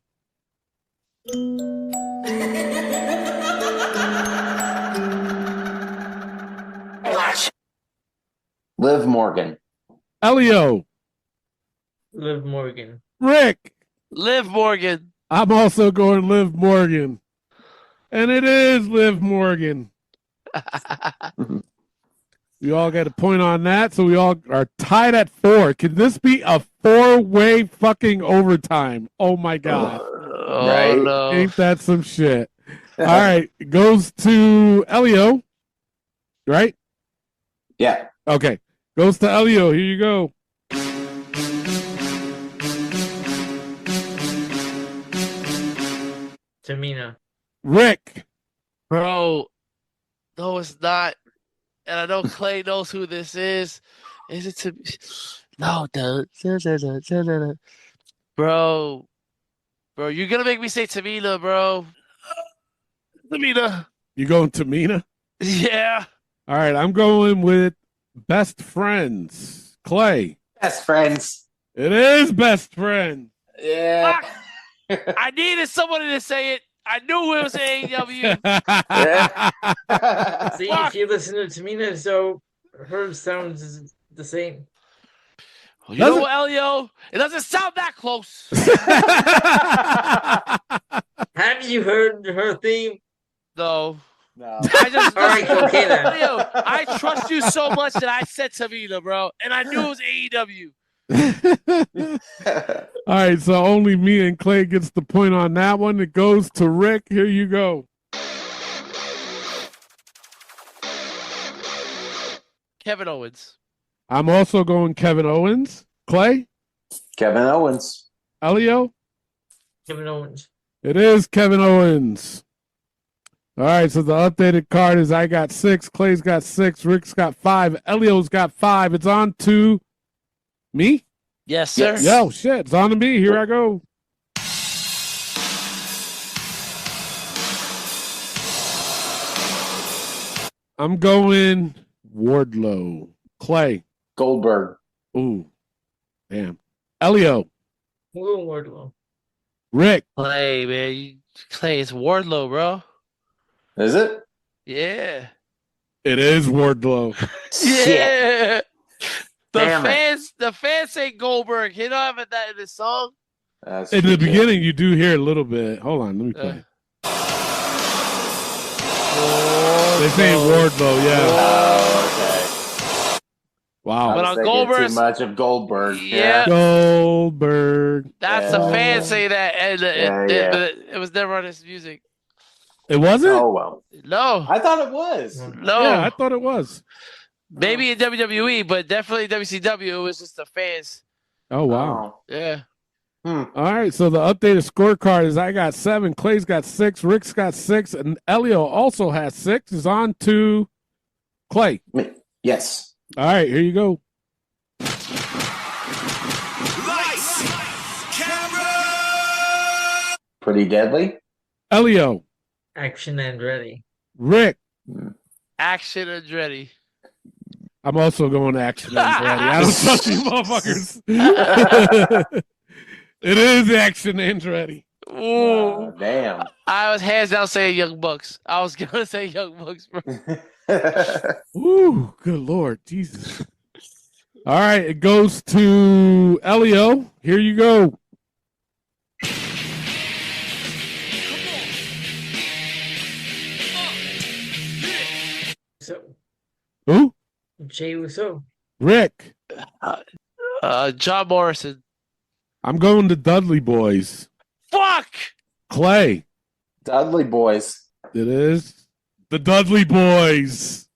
Liv Morgan. Elio. Liv Morgan. Rick. Liv Morgan. I'm also going Liv Morgan. And it is Liv Morgan. We all got a point on that, so we all are tied at 4. Can this be a 4-way fucking overtime? Oh, my God. Right? No. Ain't that some shit? All right. It goes to Elio. Right? Yeah. Okay. Goes to Elio. Here you go. Tamina. Rick. Bro, no, it's not. And I know Clay knows who this is. Is it to No, dude. Bro, you're gonna make me say Tamina, bro. Tamina. You going Tamina? Yeah. All right. I'm going with Best Friends. Clay. Best Friends. It is Best Friends. Yeah. I needed somebody to say it. I knew it was AEW. See, if you listen to Tamina, so her sounds the same. You know what, Elio? It doesn't sound that close. Have you heard her theme? No. No. I just All right, okay then. Elio, I trust you so much that I said Tamina, bro, and I knew it was AEW. All right, so only me and Clay gets the point on that one. It goes to Rick. Here you go. Kevin Owens. I'm also going Kevin Owens. Clay? Kevin Owens. Elio? Kevin Owens. It is Kevin Owens. All right, so the updated card is I got 6, Clay's got 6, Rick's got 5, Elio's got 5. It's on to me? Yes, sir. Yes. Yo, shit, it's on to me. Here I go. I'm going Wardlow. Clay. Goldberg. Ooh, damn. Elio. Wardlow. Rick. Clay, man. Clay, it's Wardlow, bro. Is it? Yeah. It is Wardlow. Yeah. Damn it. The fans say Goldberg. He don't have that in his song. That's In true, the too. beginning, you do hear a little bit. Hold on, let me play. They say Wardlow, yeah. Oh, okay. Wow. But I on was thinking Goldberg's- too much of Goldberg. Yeah. Goldberg. That's Yeah. the fans say that, and Yeah. but it was never on his music. It wasn't? Oh, well. No, I thought it was. no. Yeah, I thought it was. Maybe in WWE, but definitely WCW. It was just the fans. Oh, wow. Yeah. All right, so the updated scorecard is I got 7, Clay's got 6, Rick's got 6, and Elio also has 6. Is on to Clay. Yes. All right, here you go. Pretty deadly. Elio. Action and ready. Rick. Action Andretti. I'm also going to Action Andretti. I don't trust you motherfuckers. It is Action Andretti. Ooh. Damn. I was hands down saying Young Bucks. I was going to say Young Bucks, bro. Ooh, good Lord. Jesus. All right, it goes to Elio. Here you go. So, Who? Jay Uso. Rick. John Morrison. I'm going to Dudley Boys. Fuck! Clay. Dudley Boys. It is the Dudley Boys.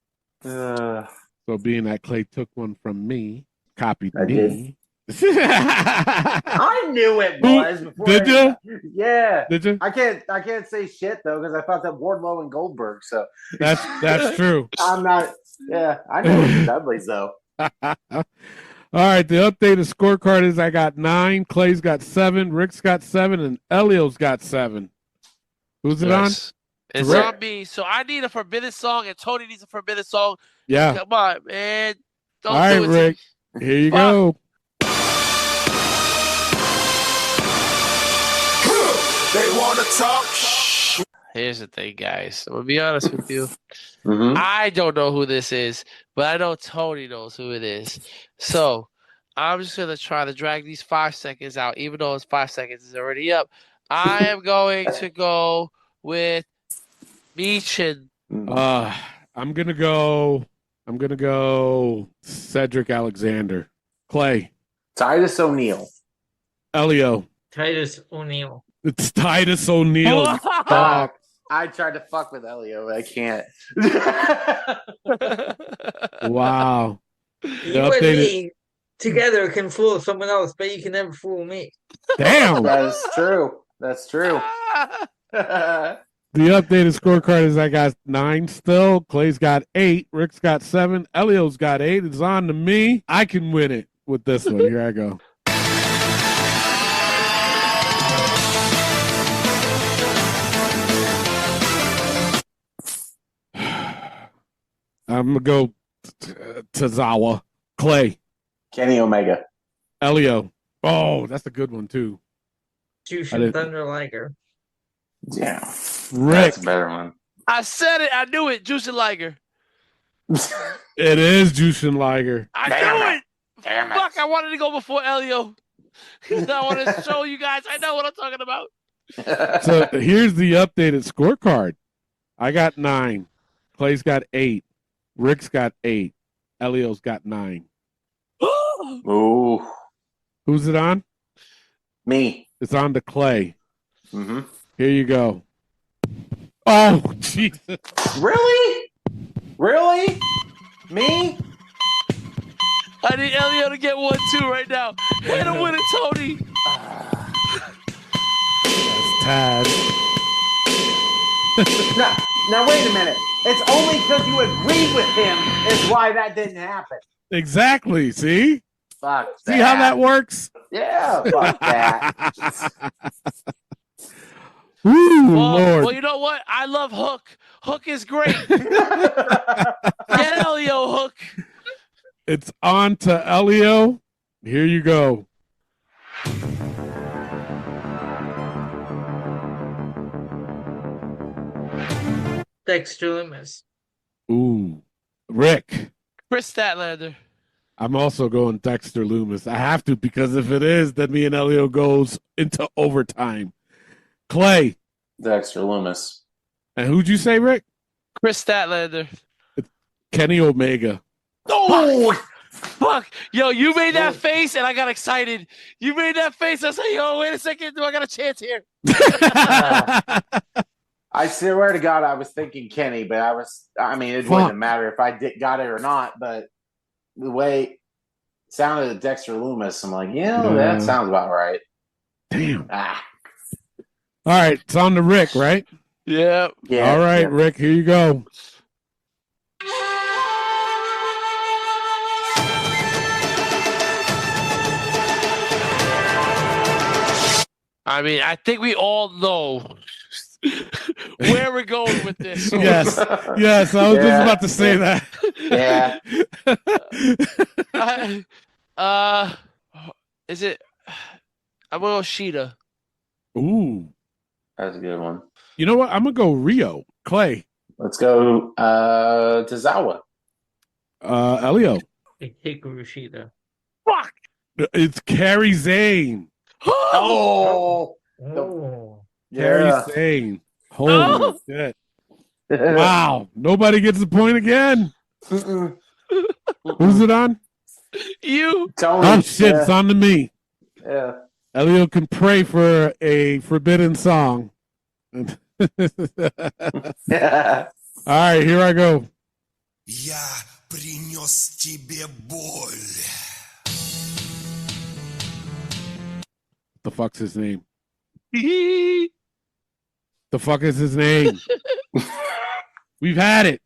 Uh, So being that Clay took one from me, copied I me. I knew it was. Before Did you? Yeah. Did you? I can't say shit though because I thought that Wardlow and Goldberg. So That's true. I'm not. Yeah, I know the Dudleys though. All right, the updated scorecard is I got 9, Clay's got 7, Rick's got 7, and Elio's got 7. Who's it on? It's Rick. on me. So I need a forbidden song, and Tony needs a forbidden song. Yeah. Come on, man. Don't All right, do it. Rick. Here you Fuck. go. They want to talk. Here's the thing, guys. I'm going to be honest with you. Mm-hmm. I don't know who this is, but I know Tony knows who it is. So I'm just going to try to drag these 5 seconds out, even though it's 5 seconds is already up. I am going to go with Meechin. I'm gonna go Cedric Alexander. Clay. Titus O'Neil. Elio. Titus O'Neil. It's Titus O'Neil. Fuck. I tried to fuck with Elio, but I can't. Wow. You and me together can fool someone else, but you can never fool me. Damn. That's true. That's true. The updated scorecard is I got 9 still. Clay's got 8. Rick's got 7. Elio's got 8. It's on to me. I can win it with this one. Here I go. I'm going to go Tozawa. Clay. Kenny Omega. Elio. Oh, that's a good one, too. Jushin Thunder Liger. Yeah. Rick. That's a better one. I said it. I knew it. Jushin Liger. It is Jushin Liger. I knew it. Fuck, I wanted to go before Elio. I want to show you guys I know what I'm talking about. So here's the updated scorecard. I got 9. Clay's got 8. Rick's got 8. Elio's got 9. Ooh. Who's it on? Me. It's on to Clay. Mm-hmm. Here you go. Oh, Jesus. Really? Really? Me? I need Elio to get 1, 2 right now. Hit him with it, Tony. That's Tad. Now wait a minute. It's only because you agreed with him is why that didn't happen. Exactly. See? Fuck See how that works? Yeah, fuck that. Ooh, Lord. Well, you know what? I love Hook. Hook is great. Get Elio, Hook. It's on to Elio. Here you go. Dexter Loomis. Ooh, Rick. Chris Statlander. I'm also going Dexter Loomis. I have to, because if it is, then me and Elio goes into overtime. Clay. Dexter Loomis. And who'd you say, Rick? Chris Statlander. Kenny Omega. Oh, fuck. Yo, you made that face and I got excited. You made that face. I was like, yo, wait a second. Do I got a chance here? I swear to God, I was thinking Kenny, but it wouldn't matter if I got it or not, but the way it sounded at Dexter Loomis, I'm like, that sounds about right. Damn. All right, it's on to Rick, right? Yeah. All right, Rick, here you go. I mean, I think we all know where we're going with this. Yes, I was just about to say that. Is it? I'm gonna go Sheeta. Ooh, that's a good one. You know what? I'm gonna go Rio. Clay. Let's go Tozawa. Elio. Hikaru Shida. Fuck. It's Kerry Zane. Oh. Kerry Zane. Holy shit. Wow. Nobody gets the point again. Who's it on? You. Tony. Oh, shit. It's on to me. Yeah. Elio can pray for a forbidden song. All right, here I go. Я принес тебе боль. The fuck's his name? The fuck is his name? We've had it.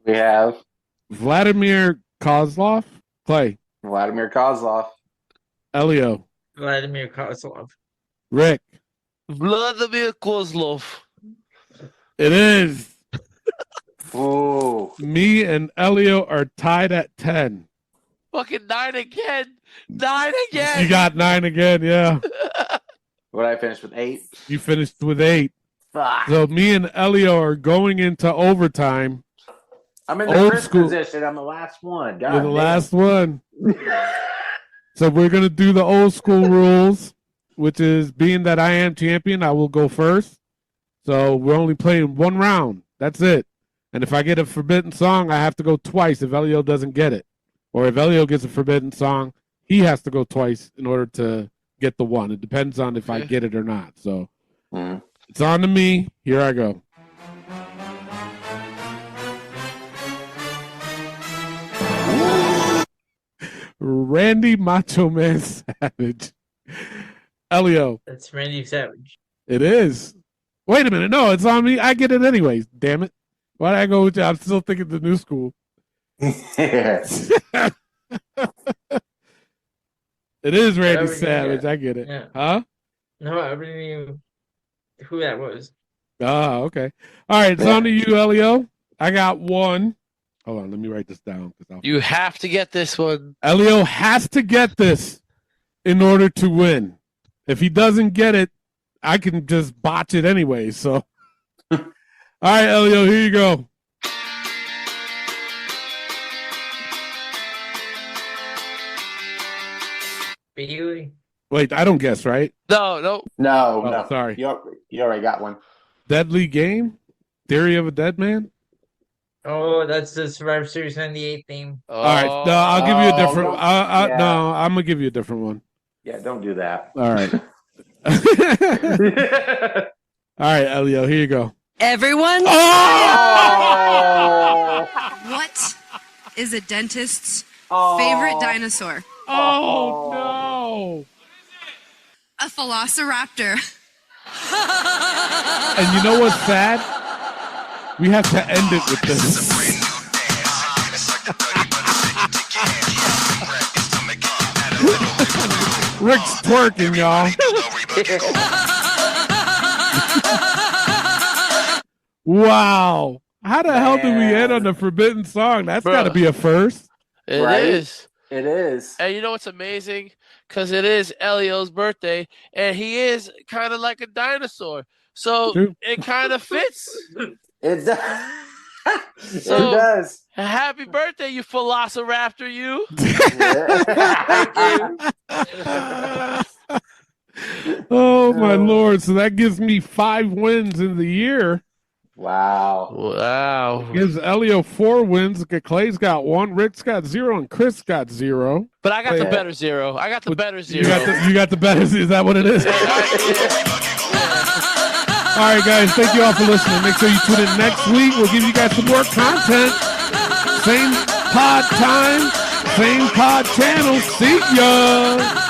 We have Vladimir Kozlov. Clay. Vladimir Kozlov. Elio. Vladimir Kozlov. Rick. Vladimir Kozlov. It is. Oh. Me and Elio are tied at 10. Fucking 9 again. 9 again. You got 9 again, yeah. What I finished with 8. You finished with 8. Fuck. So me and Elio are going into overtime. I'm in the first position. I'm the last one. God, you're the last one. So we're going to do the old school rules, which is being that I am champion, I will go first. So we're only playing one round. That's it. And if I get a forbidden song, I have to go twice if Elio doesn't get it. Or if Elio gets a forbidden song, he has to go twice in order to get the one. It depends on if I get it or not. So it's on to me. Here I go. Randy Macho Man Savage. Elio. That's Randy Savage. It is. Wait a minute. No, it's on me. I get it anyways. Damn it. Why'd I go with you? I'm still thinking the new school. It is Randy Savage. I get it. Yeah. Huh? No, I already knew who that was. Oh, okay. All right. It's on to you, Elio. I got one. Hold on. Let me write this down. You have to get this one. Elio has to get this in order to win. If he doesn't get it, I can just botch it anyway. So, all right, Elio, here you go. Bailey. Wait, I don't guess, right? No. No. Sorry. You already got one. Deadly Game? Theory of a Dead Man? Oh, that's the Survivor Series 98 theme. All right. No, I'll give you a different No, I'm going to give you a different one. Yeah, don't do that. All right. All right, Elio, here you go. Everyone. Oh! What is a dentist's favorite dinosaur? Oh, no. A velociraptor. And you know what's sad? We have to end it with this. Rick's twerking, y'all. Wow. How the hell do we end on the forbidden song? That's got to be a first. It is. It is. And you know what's amazing? Because it is Elio's birthday, and he is kind of like a dinosaur. So it kind of fits. It does. So, it does. Happy birthday, you Velociraptor, you. Oh, my Lord. So that gives me 5 wins in the year. Wow. Gives Elio 4 wins. Clay's got 1, Rick's got 0, and Chris got 0. But I got the better 0. I got the better 0. You got the better. Is that what it is? All right, guys. Thank you all for listening. Make sure you tune in next week. We'll give you guys some more content. Same pod time, same pod channel. See ya.